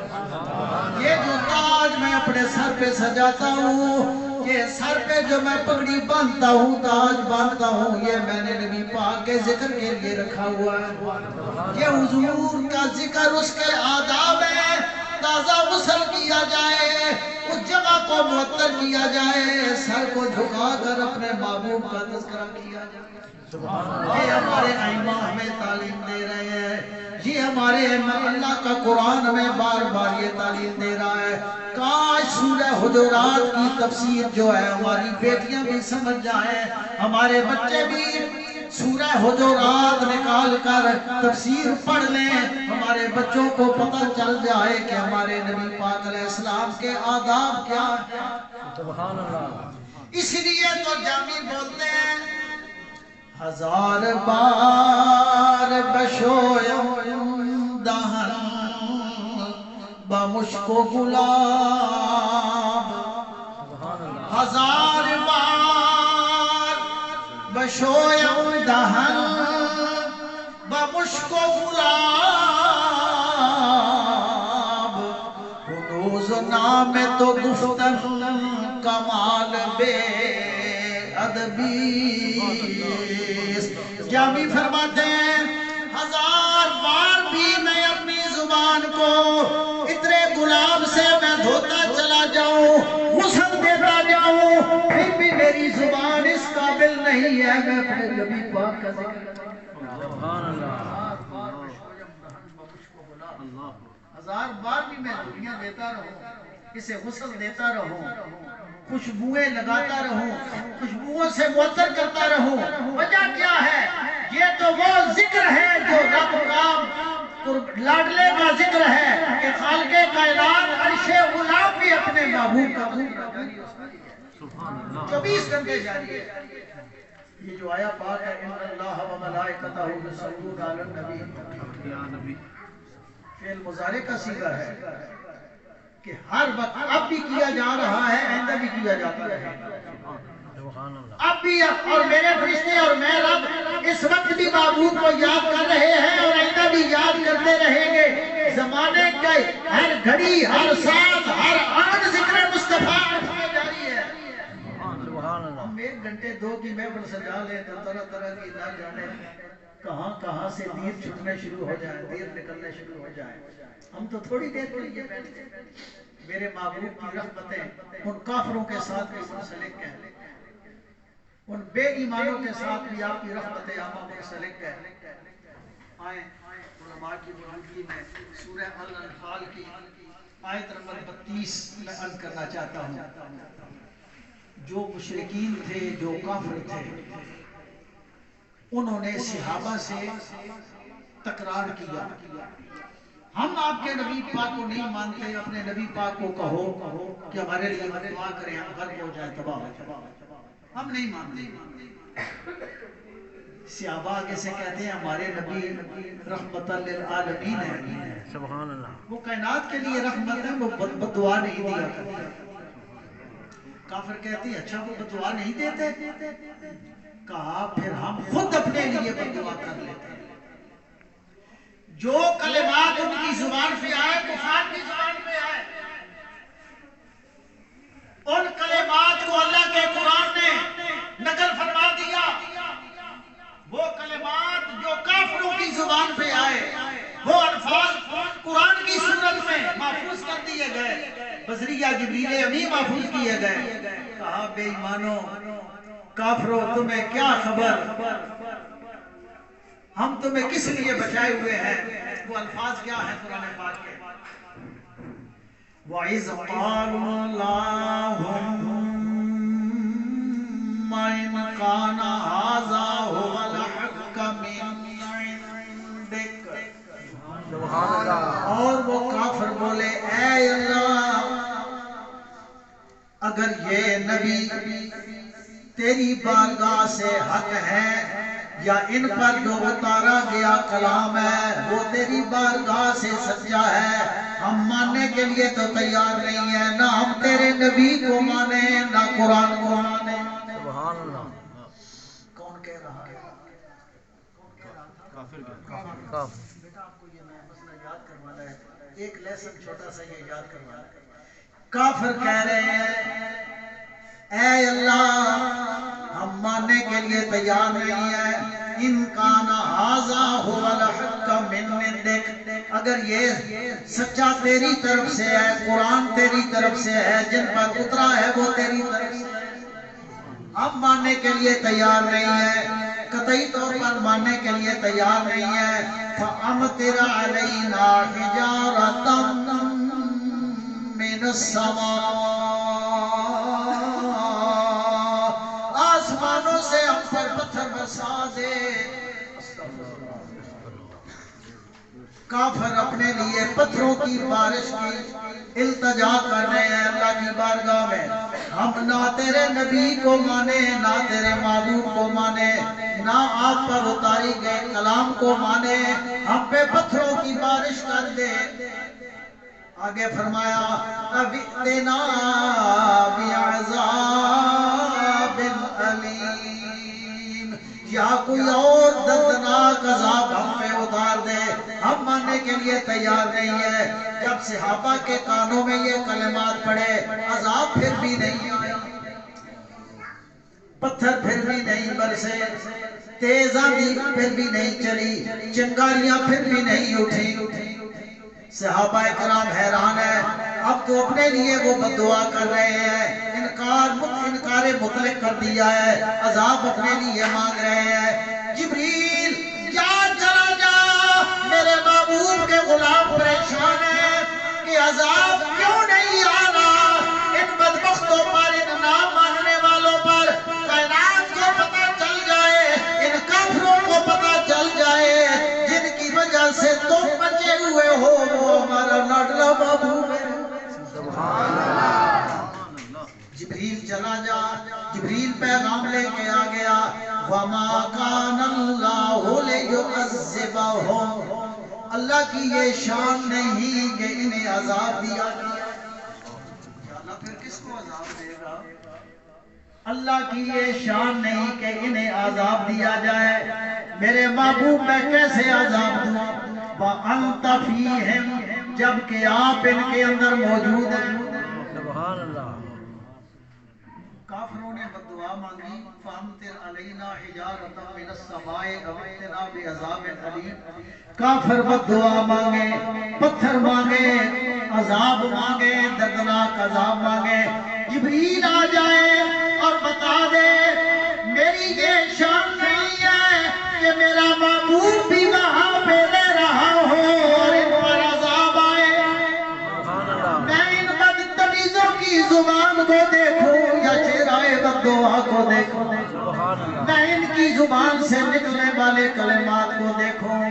یہ جو تاج میں اپنے سر پہ سجاتا ہوں, یہ سر پہ جو میں پگڑی باندھتا ہوں, تاج باندھتا ہوں, یہ میں نے نبی پاک کے ذکر کے لیے رکھا ہوا ہے. یہ حضور کا ذکر اس کے آداب ہے. تازہ غسل کیا جائے, اس جگہ کو معطر کیا جائے, سر کو جھکا کر اپنے محبوب کا تذکرہ کیا جائے. یہ ہمارے ائمہ ہمیں تعلیم دے رہے ہیں. یہ ہمارے اللہ کا قرآن ہمیں بار بار یہ تعلیم دے رہا ہے. کاش سورہ حجرات کی تفسیر جو ہے ہماری بیٹیاں بھی سمجھ جائیں, ہمارے بچے بھی سورہ حجرات نکال کر تفسیر پڑھ لیں, ہمارے بچوں کو پتہ چل جائے کہ ہمارے نبی پاک علیہ السلام کے آداب کیا ہیں. سبحان اللہ. اس لیے تو جامی بولتے ہیں ہزار بار بشویم دہن بمشک و گلاب, ہزار بار بشویم دہن بمشک و گلاب, کنوز نام تو گفتن کمال بے ادبی. جامی فرماتے ہیں ہزار بار بھی میں اپنی زبان کو اتنے گلاب سے میں دھوتا چلا جاؤں, غسل دیتا جاؤں, پھر بھی میری زبان اس قابل نہیں ہے میں اپنے نبی پاک کا ذکر کروں. سبحان اللہ. ہزار بار بھی میں دنیا دیتا رہوں, اسے غسل دیتا رہوں, خوشبوئیں لگاتا رہوں, خوشبوؤں سے معطر کرتا رہوں. وجہ کیا ہے؟ یہ تو وہ ذکر ہے جو رب کا لاڈلے کا ذکر ہے کہ خالق کائنات عرش غلام بھی اپنے محبوب کا ذکر 24 گھنٹے جاری ہے. یہ جو آیا پاک ہے ان اللہ و ملائکتہ یصلون علی النبی, فعل مضارع کا صیغہ ہے کہ ہر وقت اب بھی کیا جا رہا ہے, آئندہ بھی کیا جاتا ہے. اب بھی اور میرے فرشتے اور میں رب اس وقت بھی محبوب کو یاد کر رہے ہیں اور آئندہ بھی یاد کرتے رہیں گے. زمانے کے ہر گھڑی, ہر ساتھ, ہر آن ذکر مصطفیٰ جاری ہے. ہم 1 گھنٹے 2 کی محفل سجا لیں تو طرح طرح کی نہ جانے کہاں کہاں سے دیر چھٹنے شروع ہو جائیں, دیر نکلنے شروع ہو جائیں. ہم تو تھوڑی دیر کے لیے بیٹھتے ہیں. میرے محبوب کی رحمتیں ان کافروں کے ساتھ بھی منسلک ہیں, ان بے ایمانوں کے ساتھ بھی آپ کی رحمتیں عامہ منسلک ہیں. آئیں علماء کی بلندگی میں سورہ الانفال کی آیت نمبر 32 میں عرض کرنا چاہتا ہوں. جو مشرکین تھے, جو کافر تھے, انہوں نے صحابہ سے تکرار کیا ہم آپ کے نبی پاک کو نہیں مانتے, اپنے نبی پاک کو کہو کہ ہمارے لیے دعا کریں, ہم غرق ہو جائیں, تباہ ہو جائیں. ہم نہیں مانتے. صحابہ آگے سے کہتے ہیں ہمارے نبی رحمت للعالمین ہے, سبحان اللہ, وہ کائنات کے لیے رحمت ہے, وہ بددعا نہیں دیا کرتے. کافر کہتے ہیں اچھا وہ بددعا نہیں دیتے. کہا پھر ہم خود اپنے لیے بددعا کر لیتے ہیں. جو کلمات ان کی زبان پہ آئے, کفار کی زبان پہ آئے, ان کلمات کو اللہ کے قرآن نے نقل فرما دیا. وہ کلمات جو کافروں کی زبان پہ آئے, وہ الفاظ قرآن کی صورت میں محفوظ کر دیے گئے, بذریعہ جبریل امی محفوظ کیے گئے. کہا بے ایمانو, کافروں, تمہیں کیا خبر, ہم تمہیں کس لیے بچائے ہوئے ہیں. وہ الفاظ کیا ہیں قرآن پاک کے؟ وَإِذْ قَالُوا اللَّهُمَّ إِنْ كَانَ هَذَا هُوَ الْحَقُّ مِنْ عِنْدِكَ. اور وہ کافر بولے اے اللہ, اگر یہ نبی تیری بارگاہ سے حق ہے یا ان پر جو اتارا گیا گیا کلام ہے وہ تیری بارگاہ سے سچا ہے، ہم ماننے کے لیے تو تیار نہیں ہے، نہ ہم تیرے نبی کو مانے نہ قرآن کو مانے۔ سبحان اللہ۔ کون کہہ رہا ہے؟ کافر بیٹا آپ کو یہ میں مسئلہ یاد کروانا ہے، ایک لیسن چھوٹا سا یہ یاد کروانا ہے۔ کافر کہہ رہے ہیں اے اللہ ہم ماننے کے لیے تیار نہیں ہے، ان کان ھذا ھو الحق من عندک، اگر یہ سچا تیری طرف سے ہے، قرآن تیری طرف سے ہے، جن پر اترا ہے وہ تیری طرف سے ہے، ہم ماننے کے لیے تیار نہیں ہے، قطعی طور پر ماننے کے لیے تیار نہیں ہے۔ فَأَمْطِرْ عَلَيْنَا حِجَارَةً مِّنَ السَّمَاءِ، آسمانوں سے ہم پر پتھر برسا دے۔ کافر اپنے لیے پتھروں کی بارش کی التجا کر رہے ہیں اللہ کی بارگاہ میں، ہم نہ تیرے نبی کو مانے نہ تیرے معبود کو مانے نہ آپ پر اتاری گئے کلام کو مانے، ہم پہ پتھروں کی بارش کر دے۔ آگے فرمایا اَوِئْتِنَا بِعَذَابٍ أَلِيمٍ، یا کوئی اور دردناک عذاب ہم پہ اتار دے، ہم ماننے کے لیے تیار نہیں ہے۔ جب صحابہ کے کانوں میں یہ کلمات پڑے، عذاب پھر بھی نہیں آئے، پتھر پھر بھی نہیں برسے، تیز آندھی پھر بھی نہیں چلی، چنگاریاں پھر بھی نہیں اٹھی۔ صحابہ کرام حیران ہیں، اب تو اپنے لیے وہ بددعا کر رہے ہیں، انکار مطلق کر دیا ہے، عذاب اپنے لیے مانگ رہے ہیں۔ جبریل جا چلا جا، میرے محبوب کے غلام پریشان ہیں کہ عذاب کیوں نہیں آ رہا، ان بدبختوں پر، ان نہ ماننے والوں پر کائنات کو پتہ چل جائے، ان کافروں کو پتہ چل جائے جن کی وجہ سے تم بچے ہوئے ہو، وہ ہمارا لاڈلا محبوب ہے۔ جبریل چلا جا، جبریل پیغام لے کے آ گیا، وَمَا كَانَ اللَّهُ لِيُعَذِّبَهُمْ، اللہ کی یہ شان نہیں کہ انہیں عذاب دیا جائے۔ اللہ پھر کس کو عذاب دے گا؟ اللہ کی یہ شان نہیں کہ انہیں عذاب دیا جائے، میرے محبوب میں کیسے عذاب دوں؟ وَأَنْتَ فِيهِمْ، جبکہ آپ ان کے اندر موجود ہیں۔ سبحان اللہ۔ کافروں نے بددعا مانگی، فَأَمْطِرْ عَلَيْنَا حِجَارَةً مِّنَ السَّمَاءِ أَوْ ائْتِنَا بِعَذَابٍ أَلِيمٍ، کافر بددعا مانگے، پتھر مانگے، عذاب مانگے، دردناک عذاب مانگے، جبریل آ جائے اور بتا دے میری یہ شان نہیں ہے کہ میرا محبوب بھی وہاں پہ رہ رہا ہو اور ان پر عذاب آئے، میں ان بدتمیزوں کی زبان کو دیکھوں یا چہرہ بددعا کو دیکھوں، میں ان کی زبان سے نکلنے والے کلمات کو دیکھوں،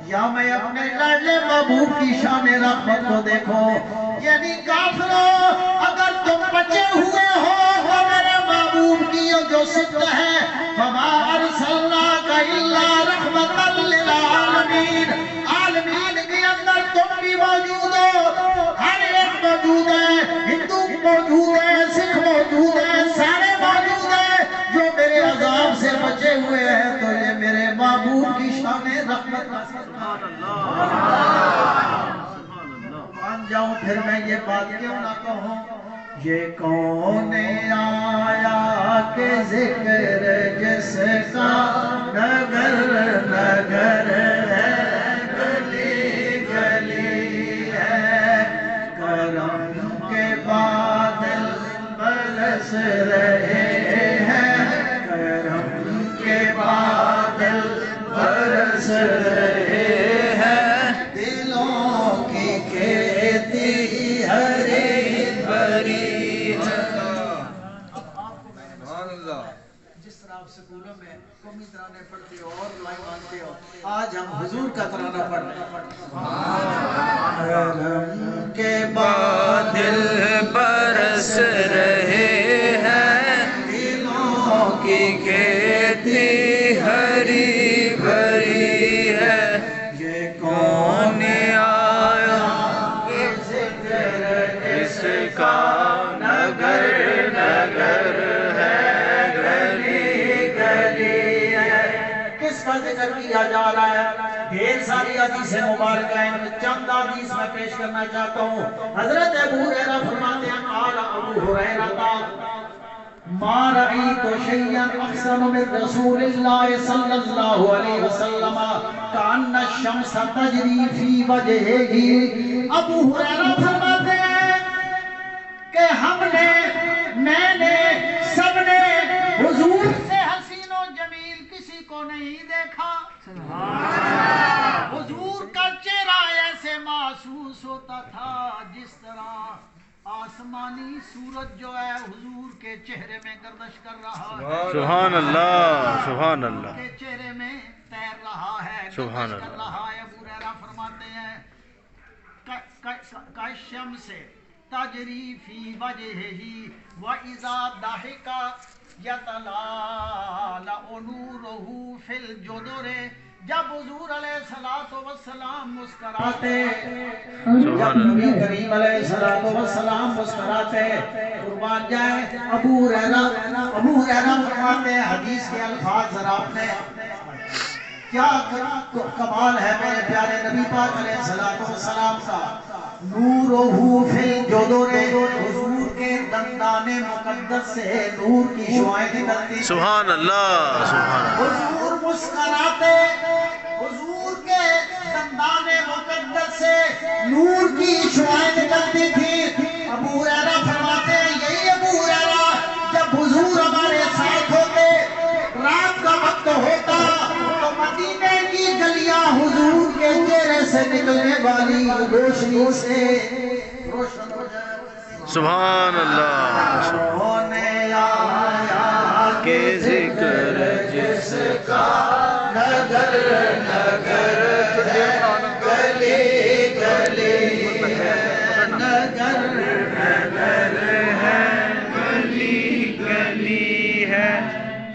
یا میں اپنے لاڈلے محبوب کی شان رحمت کو دیکھوں۔ یعنی کافروں اگر تم بچے ہوئے ہو میرے محبوب کی جو صفت ہے، فَمَا أَرْسَلْنَاكَ إِلَّا رَحْمَةً لِّلْعَالَمِينَ، عالمین کے اندر تم بھی موجود ہو، ہر ایک موجود ہے، ہندو موجود ہے، سکھ موجود ہے، سارے موجود ہیں جو میرے عذاب سے بچے ہوئے ہیں، تو یہ میرے محبوب کی شان رحمت مان جاؤں، پھر میں یہ بات کیوں نہ کہوں، یہ کون آیا کہ ذکر جس کا نگر نگر ہے، گلی گلی ہے، کرم کے بادل برس رہے ہیں، کرم کے بادل برس رہے ہیں، دلوں کی کھیتی ہری بھری ہے۔ سبحان اللہ۔ جس طرح آپ سکولوں میں قومی ترانے پڑھتے ہو اور لائن مانتے ہو، آج ہم حضور کا ترانہ پڑھ رہے ہیں۔ کرم کے بادل برس رہے ہیں، دلوں کی کھیتی ہری بھری ہے، ڈھیر ساری حدیث مبارکہ ہیں، چند حدیث میں پیش کرنا چاہتا ہوں۔ حضرت ابو ہریرہ فرماتے ہیں قال ابو ہریرہ ما رأيت شيئا أحسن من رسول الله صلى الله عليه وسلم كأن الشمس تجري في وجهه۔ ابو ہریرہ فرماتے ہیں کہ میں نے سب نے حضور سے حسین و جمیل کسی کو نہیں دیکھا۔ حضور کا چہرہ ایسے محسوس ہوتا تھا جس طرح آسمانی سورج جو ہے حضور کے چہرے میں گردش کر رہا ہے، سبحان اللہ، سبحان اللہ، کے چہرے میں تیر رہا ہے، سبحان گردش کر اللہ۔ رہا ہے۔ ابو ہریرہ فرماتے ہیں کالشمس تجری فی وجہہ وَإِذَا ضَحِكَ یتلالأ نورہ فی الجدر۔ جب حضور علیہ السلام مسکراتے، جب نبی کریم علیہ السلام مسکراتے، قربان جائے ابو ہریرہ فرماتے ہیں حدیث کے الفاظ ذرا آپ نے کیا کمال ہے میرے پیارے نبی پاک علیہ السلام کا۔ نورہ فی الجدر، حضور کے دندان مقدس سے نور کی شعائیں نکلتی، سبحان اللہ، سبحان اللہ۔ حضور مسکراتے، حضور کے دندان مقدس سے نور کی شعائیں نکلتی تھی۔ ابو ہریرہ فرماتے ہیں یہی ابو ہریرہ جب حضور ہمارے ساتھ ہوتے، رات کا وقت ہوتا تو مدینے کی گلیاں حضور کے چہرے سے نکلنے والی روشنی سے روشن ہو جائے۔ سبحان اللہ، ہونے آیا کہ ذکر جس کا نگر نگر ہے، گلی گلی ہے، نگر نگر ہے، گلی گلی ہے۔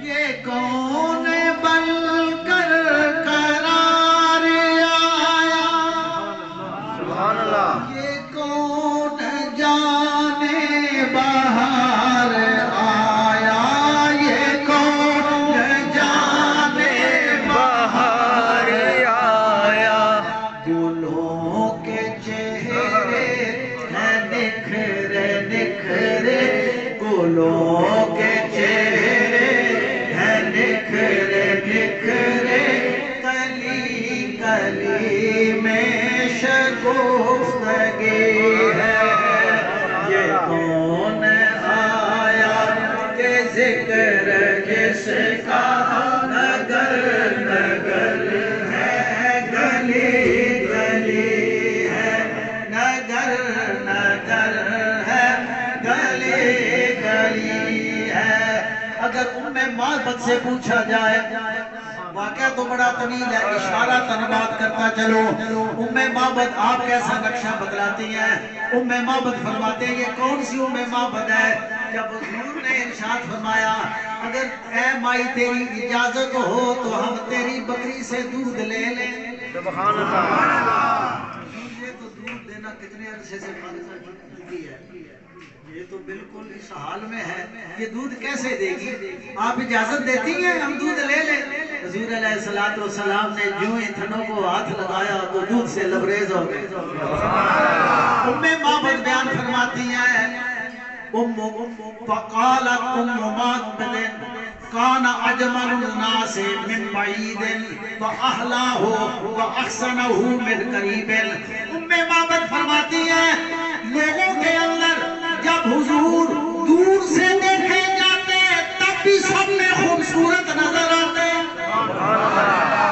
یہ کون بن کر قرار آیا، سبحان اللہ، یہ کون جانے باہر آیا، یہ کون جانے باہر آیا، گلوں کے چہرے ہیں نکھرے نکھرے، گلوں کے چہرے ہیں نکھرے نکھرے، کلی کلی میں شگفتگی ہے۔ یہ کون آیا کہ ذکر جس کا نگر نگر ہے، گلی گلی ہے، نگر نگر ہے، گلی گلی ہے۔ اگر معبد سے پوچھا جائے، واقعہ تو بڑا طویل ہے، اشارہ تنبات کرتا چلو۔ معبد آپ کیسا نقشہ بدلاتی ہیں؟ معبد فرماتے ہیں یہ کون سی معبد ہے؟ جب حضور نے ارشاد فرمایا اگر اے مائی تیری اجازت ہو تو ہم تیری بکری سے دودھ لے لیں۔ سبحان اللہ، یہ تو دودھ دینا کتنے عرصے سے بند ہے، یہ تو بالکل اس حال میں ہے، یہ دودھ کیسے دے گی؟ آپ اجازت دیتی ہیں ہم دودھ لے لیں؟ حضور علیہ السلام نے جو ہی تھنوں کو ہاتھ لگایا تو دودھ سے لبریز ہو گئے۔ معبد بیان فرماتی ہیں فقالت معبد کان اجمل الناس من بعید واحلاہ واحسنہ من قریب۔ معبد فرماتی ہیں لوگوں کے اندر جب حضور دور سے دیکھے جاتے تب بھی سب میں خوبصورت نظر آتے،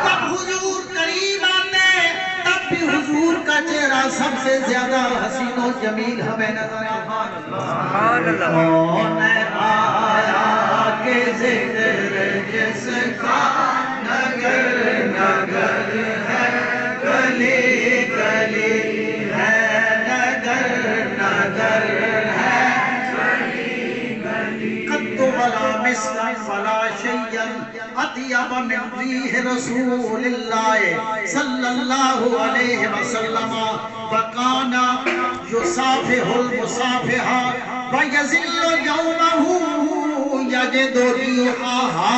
جب حضور قریب آتے تب بھی حضور کا چہرہ سب سے زیادہ حسین و جمیل ہمیں نظر آتا۔ کون آیا کہ ذکر جس کا نگر نگر ہے، گلی گلی ہے، نگر نگر ہے، قد ولا مثلا ولا شيئا اطيب من ريح رسول الله صلى الله عليه وسلم وكان يصافح المصافحة ويزل يومه يجد ريحها۔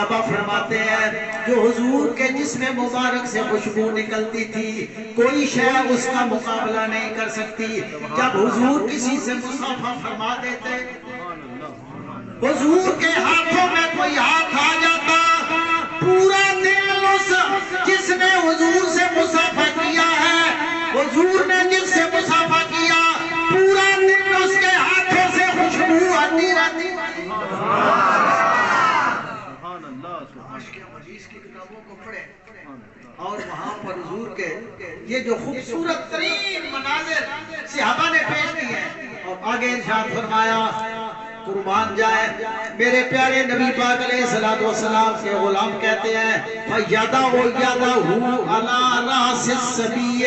صحابہ فرماتے ہیں جو حضور کے جسم مبارک سے خوشبو نکلتی تھی کوئی شے اس کا مقابلہ نہیں کر سکتی. جب حضور کسی سے مصافحہ فرما دیتے حضور کے ہاتھوں میں کوئی ہاتھ آ جاتا پورا دن اس جس نے حضور سے مصافحہ کیا ہے حضور نے جس سے مصافحہ کیا پورا دن اس کے ہاتھوں سے خوشبو آتی رہتی. حدیث کی کتابوں کو پڑھیں اور وہاں پر حضور کے یہ جو خوبصورت ترین مناظر صحابہ نے پیش کی ہیں اور آگے ارشاد فرمایا قربان جائے میرے پیارے نبی پاک علیہ السلام کے غلام کہتے ہیں فَيَدَعُ يَدَهُ عَلَى رَأْسِ الصَّبِيِّ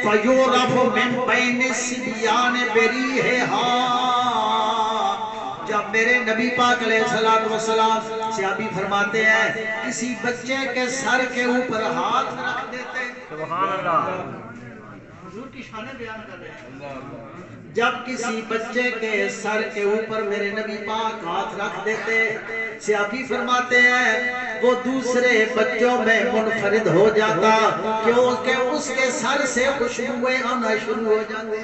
فَيُعْرَفُ مِنْ بَيْنِ الصِّبْيَانِ بِرِيحِهَا. جب میرے نبی پاک علیہ السلام صحابی فرماتے ہیں کسی بچے کے سر کے اوپر ہاتھ رکھ دیتے سبحان اللہ حضور کی شان بیان کر رہے ہیں جب کسی بچے کے سر کے اوپر میرے نبی پاک ہاتھ رکھ دیتے صحابی فرماتے ہیں وہ دوسرے بچوں میں منفرد ہو جاتا کیونکہ اس کے سر سے خوشبوئیں آنا شروع ہو جاتے.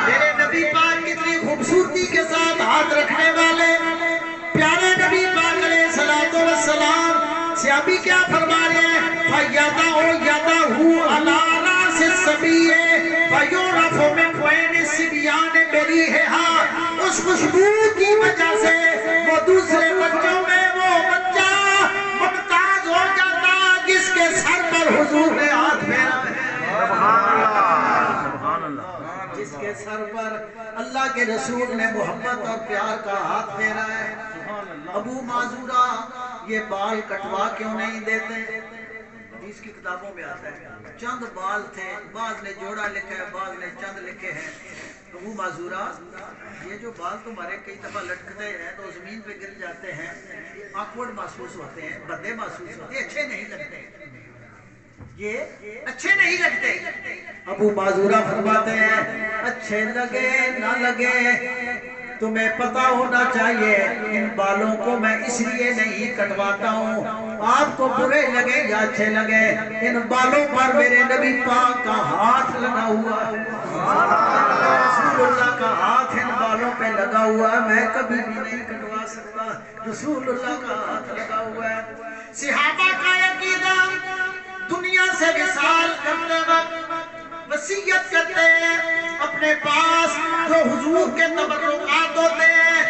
میرے نبی پاک کتنی خوبصورتی کے ساتھ ہاتھ رکھنے والے پیارے نبی پاک علیہ السلام صحابی کیا فرما رہے ہیں فَيَدَعُ يَدَهُ عَلَى رَأْسِ الصَّبِيِّ فَيُعْرَفُ مِنْ بَيْنِ الصِّبْيَانِ بِرِيحِهَا. اس خوشبو کی وجہ سے وہ دوسرے بچوں میں وہ بچہ ممتاز ہو جاتا جس کے سر پر حضور نے ہاتھ پھیرا ہے. جس کے سر پر اللہ کے رسول نے محبت اور پیار کا ہاتھ پھیرا ہے. ابو معذورہ یہ بال کٹوا کیوں نہیں دیتے حدیث کی کتابوں میں آتا ہے چند بال تھے بعض نے جوڑا لکھا ہے بعض نے چند لکھے ہیں. ابو معذورہ یہ جو بال تمہارے کئی دفعہ لٹکتے ہیں تو زمین پہ گر جاتے ہیں آکورڈ محسوس ہوتے ہیں بندے محسوس ہوتے ہیں اچھے نہیں لگتے یہ اچھے نہیں لگتے. ابو معذورہ فرماتے ہیں اچھے لگے نہ لگے تمہیں پتا ہونا چاہیے ان بالوں کو میں اس لیے نہیں کٹواتا ہوں آپ کو برے لگے یا اچھے لگے ان بالوں پر میرے نبی پاک کا ہاتھ لگا ہوا ہے رسول اللہ کا ہاتھ ان بالوں پہ لگا ہوا ہے میں کبھی بھی نہیں کٹوا سکتا رسول اللہ کا ہاتھ لگا ہوا ہے. صحابہ کا عقیدہ دنیا سے وصال کرنے وقت وصیت کرتے ہیں اپنے پاس جو حضور کے تبرکات ہوتے ہیں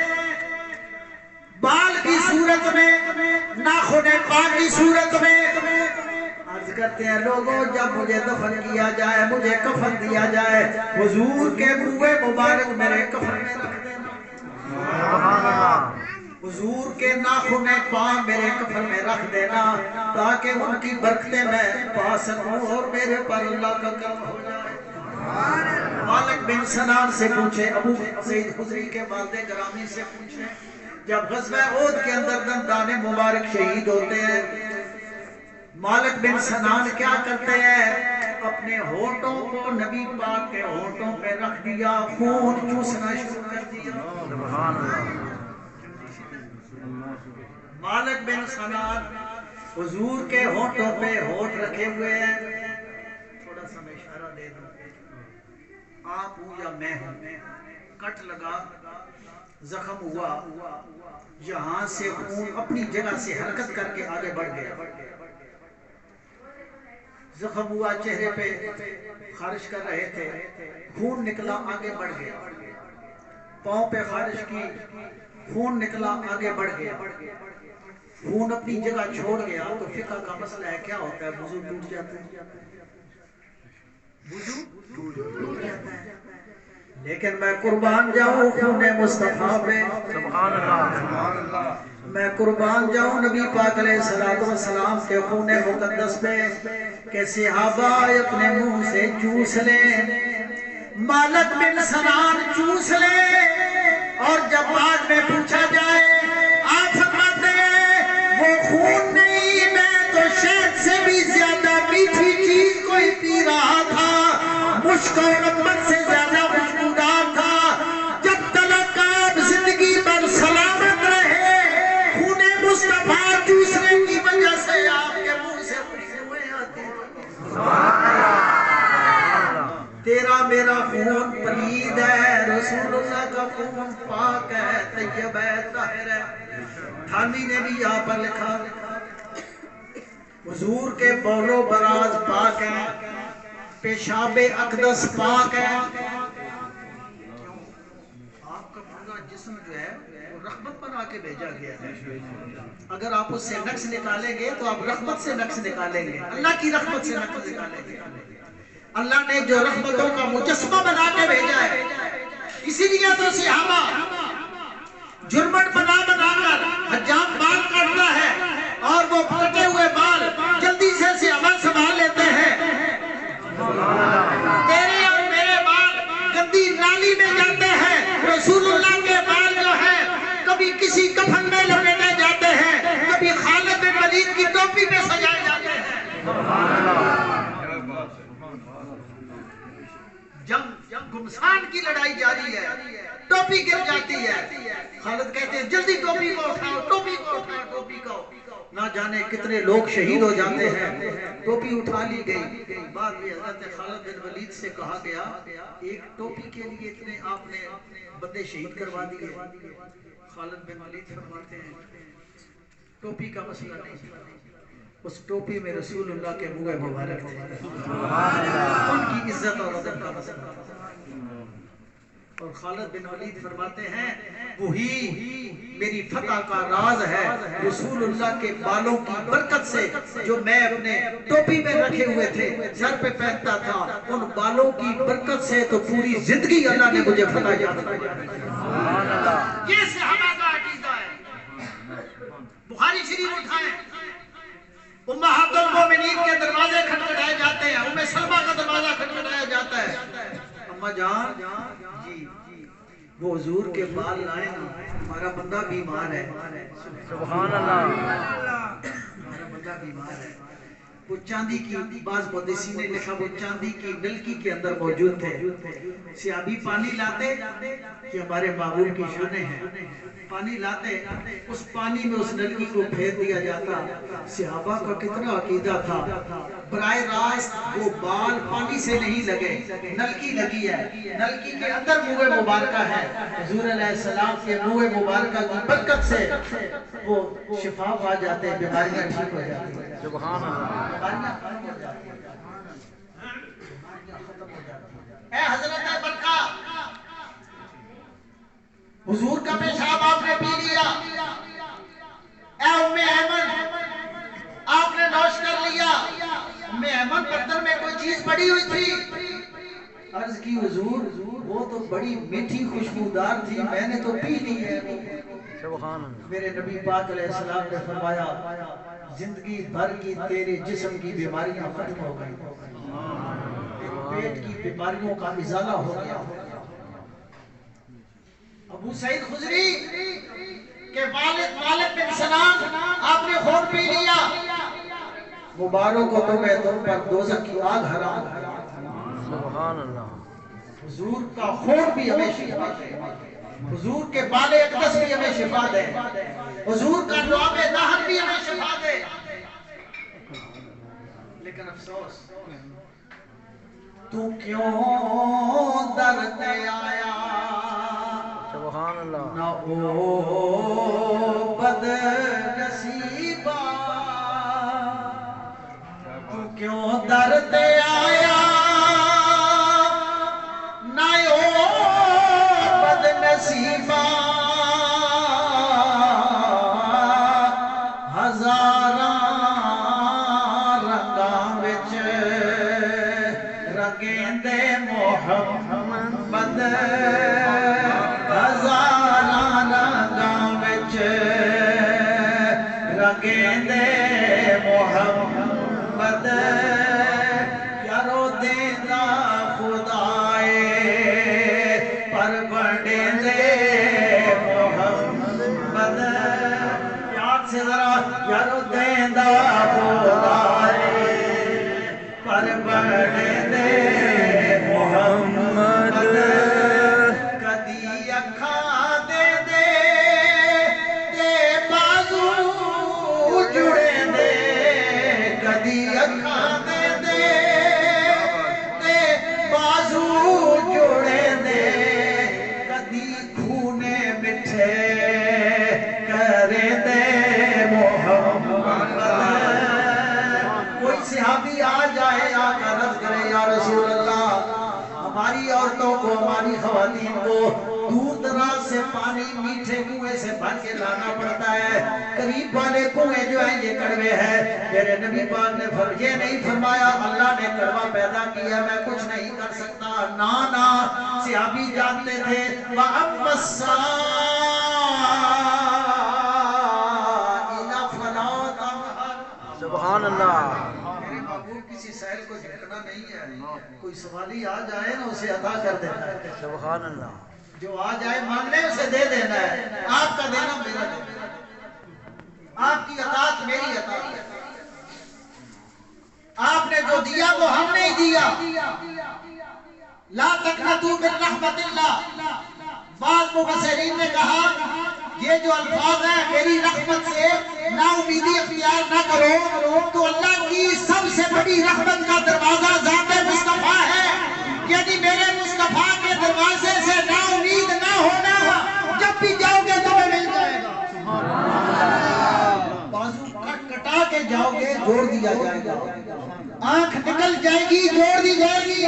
بال کی صورت میں ناخن پاک کی صورت میں عرض کرتے ہیں لوگوں جب مجھے دفن کیا جائے مجھے کفن دیا جائے حضور کے منہ مبارک میرے کفن میں رکھ دینا حضور کے ناخن پاک میرے کفن میں رکھ دینا تاکہ ان کی برکتیں میں پا سکوں اور میرے پر اللہ کا کرم ہو جائے. مالک بن سنان سے پوچھے ابو سعید خدری کے والد گرامی سے پوچھے جب غزوہ احد کے اندر دندان مبارک شہید ہوتے ہیں مالک بن سنان کیا کرتے ہیں اپنے ہونٹوں کو نبی پاک کے ہونٹوں پہ رکھ دیا خون چوسنا شروع کر دیا. مالک بن سنان حضور کے ہونٹوں پہ ہونٹ رکھے ہوئے ہیں تھوڑا سا میں اشارہ دے دوں آپ ہوں یا میں ہوں کٹ لگا زخم ہوا یہاں سے خون اپنی جگہ سے حرکت کر کے آگے بڑھ گیا زخم ہوا چہرے پہ خارش کر رہے تھے خون نکلا آگے بڑھ گیا پاؤں پہ خارش کی خون نکلا آگے بڑھ گیا خون اپنی جگہ چھوڑ گیا تو فقہ کا مسئلہ ہے کیا ہوتا ہے وضو ٹوٹ جاتا ہے وضو ٹوٹ جاتا ہے لیکن میں قربان جاؤں خون مصطفیٰ پہ سبحان اللہ میں قربان جاؤں نبی پاک علیہ السلام کے خون مقدس پہ کہ صحابہ اپنے منہ سے چوس لیں مالک بن سنان چوس لیں اور جب بعد میں پوچھا جائے آپ فرماتے ہیں وہ خون نہیں میں تو شہد سے بھی زیادہ میٹھی چیز کوئی پی رہا تھا مشک و نبت سے زیادہ خوشبودار تھا جب تلک آپ زندگی پر سلامت رہے خون مصطفیٰ میرا خون پلید ہے، رسول اللہ کا خون پاک ہے، طیب ہے، طاہر ہے۔ تھانوی نے بھی یہاں پر لکھا حضور کے بول و براز پاک ہے، پیشاب اقدس پاک ہے۔ آپ کا پورا جسم جو ہے وہ رحمت بنا کے بھیجا گیا ہے۔ اگر آپ اس سے نقص نکالیں گے تو آپ رحمت سے نقص نکالیں گے، اللہ کی رحمت سے نقص نکالیں گے۔ اللہ نے جو رحمتوں کا مجسمہ بنا کے بھیجا ہے، اسی لیے تو صحابہ جرمٹ بنا کر حجام بال کاٹتا ہے اور وہ کٹے ہوئے بال جلدی سے صحابہ سنبھال لیتے ہیں۔ تیرے اور میرے بال گندی نالی میں جاتے ہیں، رسول اللہ کے بال جو ہے کبھی کسی کفن میں لپیٹے جاتے ہیں، کبھی خالد بن ولید کی ٹوپی میں سجائے جاتے ہیں۔ جنگ گمسان کی لڑائی جاری ہے، ٹوپی گر جاتی ہے، خالد کہتے ہیں جلدی ٹوپی کو اٹھاؤ، ٹوپی کو اٹھاؤ، ٹوپی کو۔ نہ جانے کتنے لوگ شہید ہو جاتے ہیں، ٹوپی اٹھا لی گئی۔ بعد میں حضرت خالد بن ولید سے کہا گیا ایک ٹوپی کے لیے اتنے آپ نے بندے شہید کروا دیے۔ خالد بن ولید فرماتے ہیں ٹوپی کا مسئلہ نہیں، اس ٹوپی میں رسول اللہ کے منہ مبارک تھے، ان کی عزت اور عظمت کا مسئلہ۔ اور خالد بن ولید فرماتے ہیں وہی میری فتح کا راز ہے، رسول اللہ کے بالوں کی برکت سے جو میں اپنے ٹوپی میں رکھے ہوئے تھے سر پہ پہنتا تھا، ان بالوں کی برکت سے تو پوری زندگی اللہ نے مجھے فتح یاد کیا۔ یہ صحابہ کا عقیدہ ہے۔ بخاری شریف اٹھائیں، امہات المومنین کے دروازے کھٹکھٹائے جاتے ہیں، ام سلمہ کا دروازہ کھٹکھٹایا جاتا ہے، اماں جان جی وہ حضور کے بال لائیں نا، ہمارا بندہ بیمار ہے۔ سبحان اللہ، ہمارا بندہ بیمار ہے۔ وہ چاندی کی، بعض محدثین نے لکھا وہ چاندی کی نلکی کے اندر موجود تھے۔ صحابی پانی لاتے کہ ہمارے معبود کی شانیں ہیں، پانی لاتے، اس پانی میں اس نلکی کو پھیر دیا جاتا۔ صحابہ کا کتنا عقیدہ تھا، براہ راست وہ بال پانی سے نہیں لگے، نلکی لگی ہے، نلکی کے اندر منہ مبارکہ ہے، حضور علیہ السلام کے منہ مبارکہ کی برکت سے وہ شفا پا جاتے ہیں، بیماریاں ٹھیک ہو جاتی ہیں۔ سبحان اللہ، بیماریاں ختم ہو جاتی ہیں۔ اے حضرت برکہ، حضور کا پیشاب آپ نے پی لیا، اے ام ایمن آپ نے نوش کر لیا۔ ام ایمن پتھر میں کوئی چیز پڑی ہوئی تھی، عرض کی حضور وہ تو بڑی میٹھی خوشبودار تھی، میں نے تو پی لی ہے۔ سبحان اللہ، میرے نبی پاک علیہ السلام نے فرمایا زندگی بھر کی تیرے جسم کی بیماریاں ختم ہو گئی، پیٹ کی بیماریوں کا ازالہ ہو گیا۔ ابو سعید خضری کے والد مالک بن سنان آپ نے خون پی لیا، مبارک ہو تمہیں، تم پر دوزخ کی آگ حرام۔ سبحان اللہ، حضور کا خون بھی ہمیں شفا دے، حضور کے بال اقدس بھی ہمیں شفا دے، حضور کا لعاب دہن بھی ہمیں شفا دے۔ لیکن افسوس تو کیوں در پہ آیا، سبحان اللہ، نہ او بد نصیبہ، تو کیوں در پہ آیا، نہ او بد نصیبہ، ہزاراں رنگاں وچ رنگیندے محمد، ہزاراں رنگاں وچ رنگیندے محمد، یارو دینا خدائے پر بڑھیندے محمد، یاد سے ذرا، یارو دینا خدائے پر بڑھیندے محمد، کدی اکھاں دے دے تے بازو جڑے دے، کدی اکھاں دے دے تے بازو ہماری خواتین کو دور دراز سے پانی میٹھے کنویں سے بھر کے لانا پڑتا ہے. قریب والے کنویں جو ہیں یہ کڑوے ہیں. میرے نبی پاک نے یہ نہیں فرمایا اللہ نے کڑوا پیدا کیا میں کچھ نہیں کر سکتا. نانا صحابی جانتے تھے وَأَمَّا السَّائِلَ فَلَا تَنْهَرْ. سبحان اللہ. میرے محبوب کسی سائل کو جھٹکنا نہیں ہے. کوئی سوالی آ جائے نا اسے عطا کر دینا ہے. سبحان اللہ. جو آ جائے مانگنے اسے دے دینا ہے. آپ کا دینا میرا دینا, آپ کی اطاعت میری اطاعت. آپ نے جو دیا وہ ہم نے ہی دیا. لا تقنطوا من رحمت اللہ. بعض مفسرین نے کہا یہ جو الفاظ ہیں میری رحمت سے نا امیدی اختیار نہ کرو تو اللہ کی سب سے بڑی رحمت کا دروازہ ذات مصطفیٰ ہے. یعنی میرے مصطفیٰ کے دروازے سے نا امید نہ ہونا. جب بھی جاؤ گے تمہیں مل جائے گا. بازو کٹا کے جاؤ گے جوڑ دیا جائے گا. آنکھ نکل جائے گی جوڑ دی جائے گی.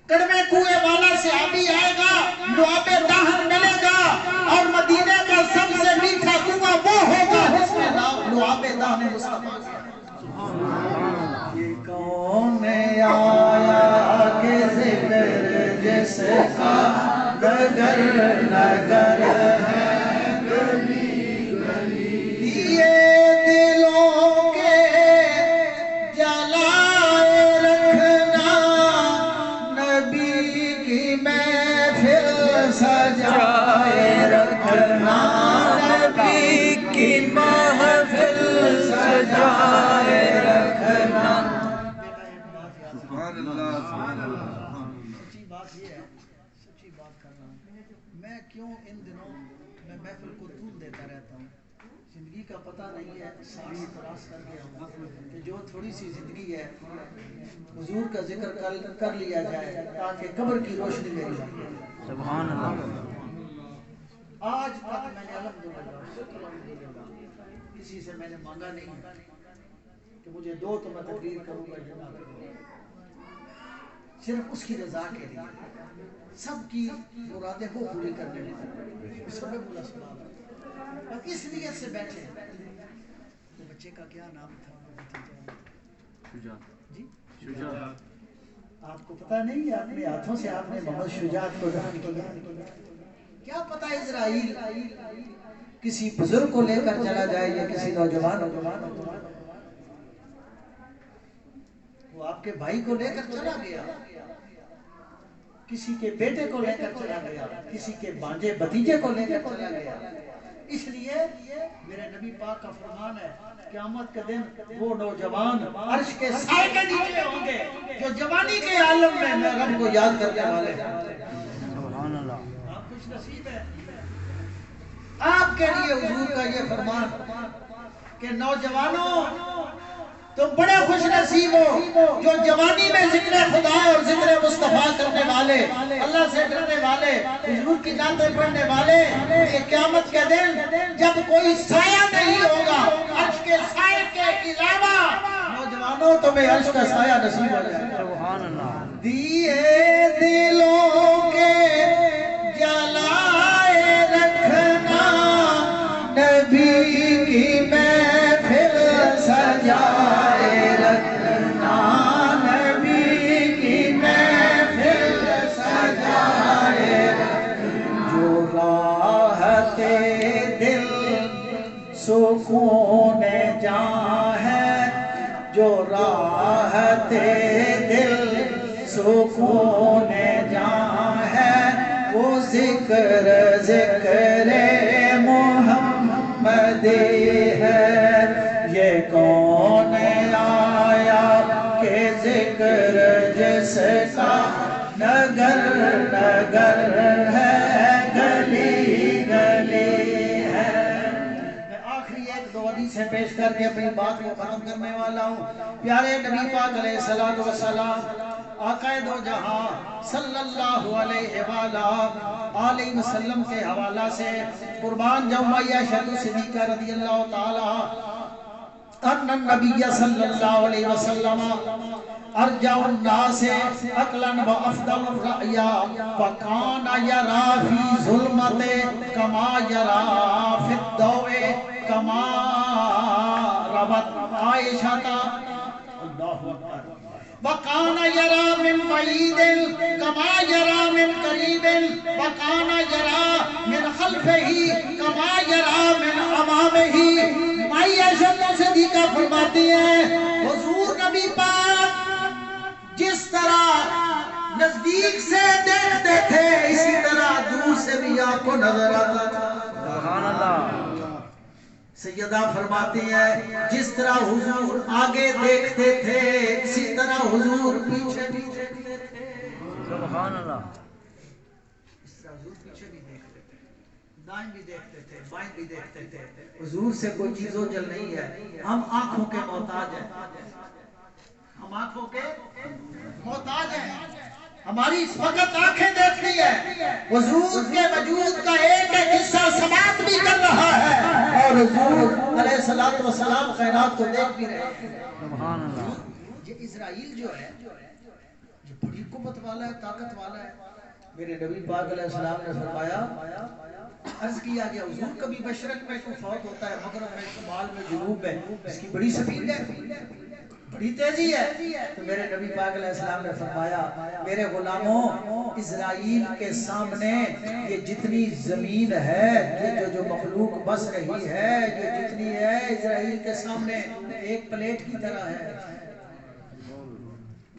کڑوے کنویں والا صحابی آئے گا لعاب دہن ملے گا اور مدینہ کا سب سے میٹھا کنواں وہ ہوگا جس میں لعاب دہن مصطفیٰ. یہ کون آیا کہ ذکر جس کا نگر نگر ہے گلی گلی. یہ دلوں کے جلائے رکھنا نبی کی محفل سجائے رکھنا. نبی کی محفل سجائے رکھنا. سبحان اللہ سبحان اللہ. سچی بات یہ ہے, سچی بات کر رہا ہوں میں. کیوں ان دنوں میں محفل کو طول دیتا رہتا ہوں. زندگی کا پتہ نہیں ہے. ساری تلاش کر کے ہوں کہ جو تھوڑی سی زندگی ہے حضور کا ذکر کر لیا جائے تاکہ قبر کی روشنی میری لگے. سبحان اللہ. آج تک میں نے الحمدللہ کسی سے میں نے مانگا نہیں کہ مجھے دو تو میں تقریر کروں گا یا نہ کروں گا. صرف اس کی رضا کے لیے سب کی مرادیں وہ پوری کرنے میں سبب الاسباب. اب اس نیت سے بیٹھے ہیں. بچے کا کیا نام تھا؟ جی شجاعت. آپ کو پتہ نہیں ہے اپنے ہاتھوں سے آپ نے محمد شجاعت کو دفن کیا. کیا پتہ اسرائیل کسی بزرگ کو لے کر چلا جائے یا کسی نوجوان وہ آپ کے بھائی کو لے کر چلا گیا, کسی کے بیٹے کو لے کر چلا گیا, کسی کے بانجے بھتیجے کو لے کر چلا گیا. اس لیے میرے نبی پاک کا فرمان ہے قیامت کے دن وہ نوجوان عرش کے سائے کے نیچے ہوں گے جو جوانی کے عالم میں رب کو یاد کرنے والے ہیں. سبحان اللہ. آپ خوش نصیب ہے. آپ کے لیے حضور کا یہ فرمان کہ نوجوانوں تم بڑے خوش نصیب ہو جو جوانی میں ذکر خدا اور ذکر مصطفیٰ کرنے والے, اللہ سے ڈرنے والے, حضور کی نعتیں پڑھنے والے. کہ قیامت کے دن جب کوئی سایہ نہیں ہوگا عرش کے سائے کے علاوہ نوجوانوں تمہیں عرش کا سایہ نصیب ہو جائے گا. سبحان اللہ. دیے دلوں کے جلائے رکھنا نبی کی محفل سجائے رکھنا. نبی کی محفل سجائے رکھنا. جو راحت دل سکون جاں ہے, جو راحت دل سکون جاں ہے وہ ذکر ذکر محمد ہے. یہ کون آیا کہ ذکر جس کا نگر نگر ہے گلی گلی ہے. میں آخری ایک دو حدیثیں پیش کر کے اپنی بات کو ختم کرنے والا ہوں. پیارے نبی پاک علیہ الصلوۃ والسلام آقا دو جہاں صلی اللہ علیہ وآلہ وسلم کے حوالہ سے قربان جاؤں عائشہ صدیقہ رضی اللہ تعالی ان النبی صلی اللہ علیہ وسلم ارجع الناس عقلا وافضل الرأیا وکان یرا فی ظلمت کما یرا فی الضوء کما روت عائشہ اللہ اکبر وکان یرا من بعید کما یرا من قریب وکان یرا من خلفہ کما یرا من امامہ. مائی عائشہ صدیقہ فرماتی ہے حضور نبی پاک جس طرح نزدیک سے دیکھتے تھے اسی طرح دور سے بھی آپ کو نظر آتا تھا. سبحان اللہ. سیدہ فرماتی ہے جس طرح حضور آگے دیکھتے تھے اسی طرح حضور پیچھے بھی دیکھتے تھے. سبحان اللہ. اس طرح حضور پیچھے بھی دیکھتے تھے، دائیں بھی دیکھتے تھے، بائیں بھی دیکھتے تھے. حضور سے کوئی چیز و جل نہیں ہے. ہم آنکھوں کے محتاج ہیں، ہم آنکھوں کے محتاج ہیں. ہماری فقط آنکھیں دیکھتی ہے. حضور کے وجود کا ایک ایک حصہ سماعت بھی کر رہا ہے اور حضور علیہ الصلوۃ والسلام کائنات کو دیکھ بھی رہے ہیں. سبحان اللہ. یہ اسرائیل جو ہے یہ بڑی قوت والا ہے، طاقت والا ہے. میرے نبی پاک علیہ السلام نے فرمایا، عرض کیا گیا حضور کبھی مشرق میں کوئی فوت ہوتا ہے، مغرب میں، شمال میں، جنوب میں، اس کی بڑی سپیڈ ہے، بڑی تیزی ہے. تو میرے نبی پاک علیہ السلام نے فرمایا میرے غلاموں اسرائیل کے سامنے یہ جتنی زمین ہے، یہ جو مخلوق بس رہی ہے، یہ جتنی ہے اسرائیل کے سامنے ایک پلیٹ کی طرح ہے،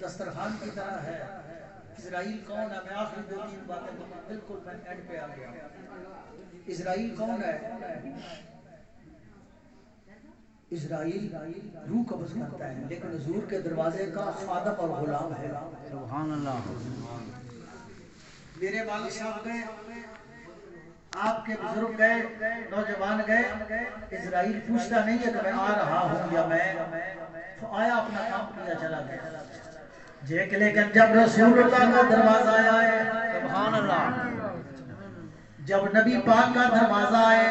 دسترخوان کی طرح ہے. اسرائیل کون ہے؟ میں آخری 2-3 باتیں بالکل میں اینڈ پہ آ گیا. اسرائیل کون ہے؟ اسرائیل روح قبض کرتا ہے لیکن حضور کے دروازے کا خادم اور غلام ہے. سبحان اللہ. میرے والد صاحب گئے، آپ کے بزرگ گئے، نوجوان گئے. اسرائیل پوچھتا نہیں ہے کہ میں آ رہا ہوں یا میں آیا، اپنا کام کیا چلا گیا. لیکن جب رسول اللہ کا دروازہ آیا ہے، سبحان اللہ. جب نبی پاک کا دروازہ آئے،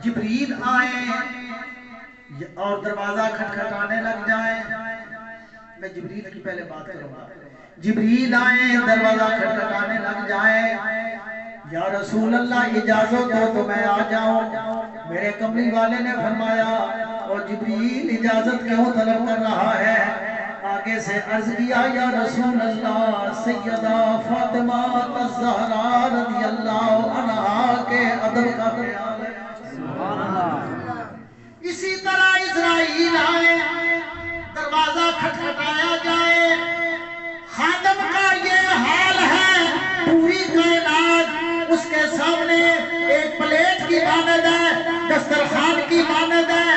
جبریل آئے اور دروازہ کھٹکھٹانے لگ جائیں. میں جبریل کی پہلے بات کروں گا. جبریل آئے، دروازہ کھٹکھٹانے لگ جائیں، یا رسول اللہ اجازت دو تو میں آ جاؤں. میرے کملی والے نے فرمایا اور جبریل اجازت کیوں طلب کر رہا ہے؟ آگے سے عرض کیا یا رسول اللہ سیدہ فاطمہ الزہرا رضی اللہ عنہا کے ادب کا خیال ہے. سبحان اللہ. اسی طرح اسرائیل آئے، دروازہ کھٹکھٹایا جائے. خادم کا یہ حال ہے، پوری کائنات اس کے سامنے ایک پلیٹ کی مانند ہے، دسترخوان کی مانند ہے.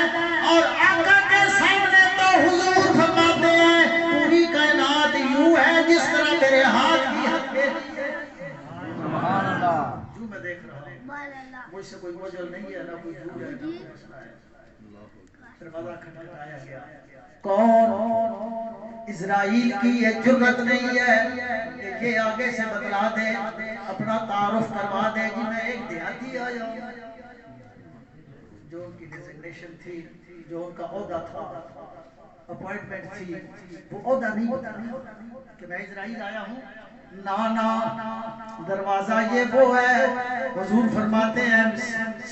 اور آقا کے سامنے تو حضور فرماتے ہیں پوری کائنات یوں ہے جس طرح میرے ہاتھ کی ہتھیلی ہے. سبحان اللہ. جو میں دیکھ رہا ہوں مجھ سے کوئی وجل نہیں ہے، نہ کوئی دور ہے، نہ کوئی مسئلہ ہے. دروازہ کھٹکھٹایا گیا. کون؟ اسرائیل کی یہ جرت نہیں ہے کہ یہ آگے سے بتلا دے، اپنا تعارف کروا دے کہ میں ایک دیہاتی آیا ہوں. جو ان کی ڈیزگنیشن تھی، جو ان کا عہدہ تھا، اپوائنٹمنٹ تھی، وہ عہدہ نہیں ہوتا کہ میں اسرائیل آیا ہوں. نانا دروازہ یہ وہ ہے. حضور فرماتے ہیں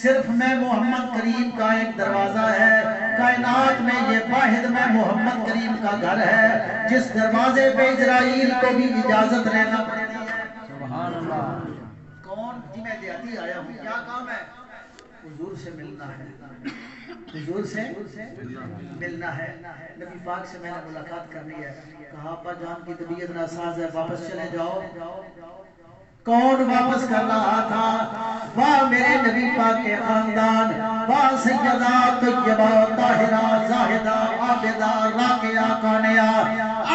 صرف میں محمد کریم کا ایک دروازہ ہے، کائنات میں یہ واحد میں محمد کریم کا گھر ہے جس دروازے پہ اسرائیل کو بھی اجازت لینا پڑتی ہے. سبحان اللہ. کون؟ جی میں دیہاتی آیا ہوں. کیا کام ہے؟ حضور سے ملنا ہے، حضور سے ملنا ہے. نبی پاک سے میں نے ملاقات کرنی ہے. کہا ابا جان کی طبیعت ناساز ہے، واپس چلے جاؤ. کون واپس کر رہا تھا؟ واہ میرے نبی پاک کے خاندان، واہ سیدہ طیبہ طاہرہ زاہدہ عابدہ راقیہ قانیہ.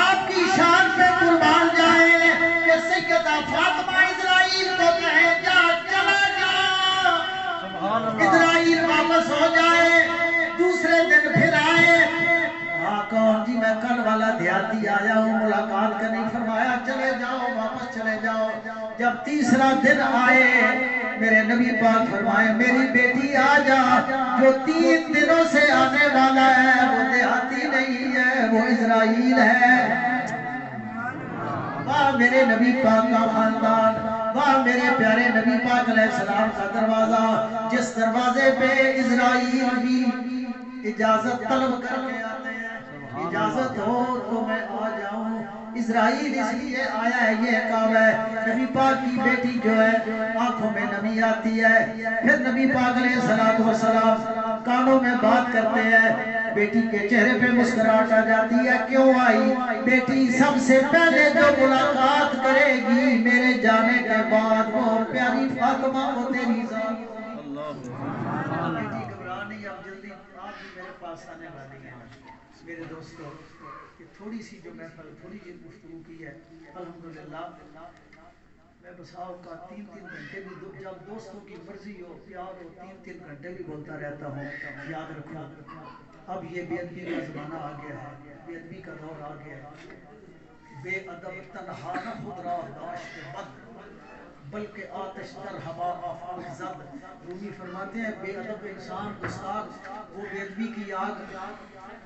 آپ کی شان پہ قربان جائیں کہ سیدہ فاطمہ اسرائیل کو کہیں جا چلا جا. اسرائیل واپس ہو جائے، دوسرے دن پھر آئے. کون؟ جی میں کل والا دیہاتی آیا ہوں ملاقات کرنے. فرمایا چلے جاؤ، واپس چلے جاؤ. جب تیسرا دن آئے میرے نبی پاک فرمائے میری بیٹی آ جا، جو 3 دنوں سے آنے والا ہے وہ دیہاتی نہیں ہے، وہ اسرائیل ہے. واہ میرے نبی پاک کا خاندان، واہ میرے پیارے نبی پاک علیہ السلام کا دروازہ، جس دروازے پہ اسرائیل بھی اجازت طلب کر کے آتے ہیں، اجازت ہو تو میں آ جاؤں۔ اسرائیل اس لیے آیا ہے، یہ کعبہ ہے، نبی پاک کی بیٹی جو ہے آنکھوں میں نمی آتی ہے، پھر نبی پاک علیہ السلام کانوں میں بات کرتے ہیں، بیٹی کے چہرے پہ مسکراہٹ آ جاتی ہے، کیوں آئی؟ بیٹی سب سے پہلے جو ملاقات کرے گی میرے جانے کے بعد وہ پیاری فاطمہ وہ تیری ذات۔ بیٹی گھبرا نہیں، اب جلدی آپ بھی میرے پاس آنے والی ہیں۔ میرے دوستو یہ تھوڑی سی جو محفل تھوڑی سی گفتگو کی ہے، الحمدللہ میں بس اوقات 3 گھنٹے بھی جب دوستوں کی مرضی ہو پیار ہو 3 گھنٹے بھی بولتا رہتا ہوں۔ یاد رکھو اب یہ بے ادبی کا زمانہ آ گیا ہے، بے ادبی کا دور آ گیا ہے۔ بے ادب تنہا نہ خود را داشت بد بلکہ آتش در ہوا آفاق زد۔ رومی فرماتے ہیں بے ادب انسان گستاخ وہ بے ادبی کی آگ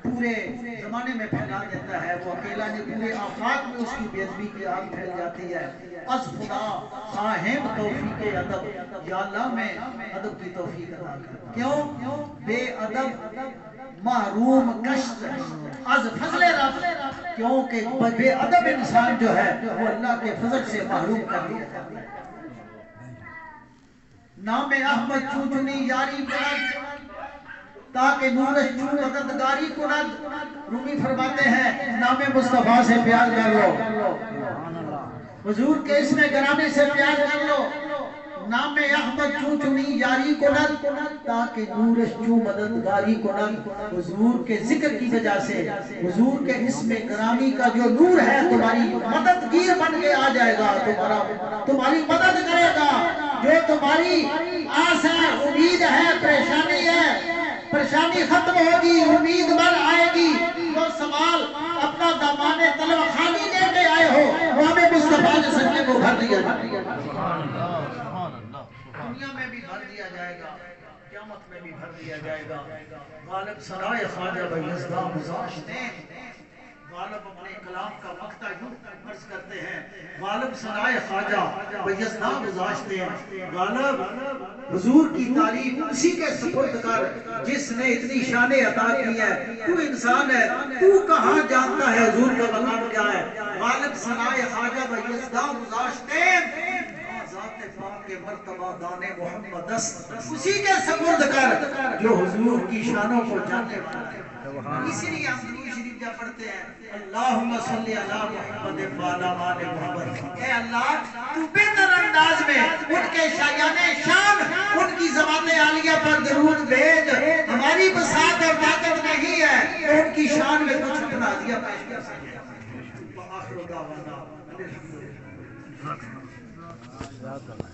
پورے زمانے میں پھیلا دیتا ہے، وہ اکیلا نہیں پورے آفاق میں اس کی بے ادبی کی آگ پھیل جاتی ہے۔ از خدا خواہم توفیق ادب، یا اللہ میں ادب کی توفیق عطا کر۔ کیوں؟ بے ادب محروم کشت از فضل رب، کیونکہ بے ادب انسان جو ہے وہ اللہ کے فضل سے محروم کر دیا جاتا ہے۔ نام احمد چون چنی یاری کند تاکہ نورش چون مددگاری کند۔ رومی فرماتے ہیں نام مصطفیٰ سے پیار کر لو، حضور کے اسم گرامی سے پیار کر لو، نام احمد چون چنی یاری کند تاکہ نورش چون مددگاری کند۔ حضور کے ذکر کی وجہ سے حضور کے اسم گرامی کا جو نور ہے تمہاری مددگیر بن کے آ جائے گا، تمہاری مدد کرے گا۔ جو تمہاری آس ہے امید ہے پریشانی ہے، پریشانی ختم ہوگی امید بن آئے گی۔ جو سوال اپنا دامان طلب خانی لے کے آئے ہو وہ ہمیں مصطفیٰ نے سجدے کو بھر دیا جائے گا، دنیا میں بھی بھر دیا جائے گا، قیامت میں بھی بھر دیا جائے گا۔ غالب سرائے خواجہ بیزدہ گزاشتیں، غالب اپنے کلام کا مقطع یوں عرض کرتے ہیں، غالب سرائے خواجہ بیزدہ گزاشتیں، غالب حضور کی تعریف اسی کے سپرد کر جس نے اتنی شان عطا کی ہے۔ تو انسان ہے، تو کہاں جانتا ہے حضور کا مقام کیا ہے؟ غالب سرائے خواجہ بیزدہ گزاشتیں، ذات پاک کے مرتبہ دان محمد است، اسی کے سپرد کر جو حضور کی شانوں کو جاننے والا ہے۔ اسی لیے ہم درود شریف جب پڑھتے ہیں اللہم صلی علی محمد وعلی آل محمد، اے اللہ تو بہتر انداز میں ان کے شایان شان ان کی ذوات عالیہ پر درود بھیج۔ ہماری بساط اور طاقت نہیں ہے تو ان کی شان میں کچھ اپنا دیا پیش کر سکیں۔ وآخر دعوانا الحمدللہ۔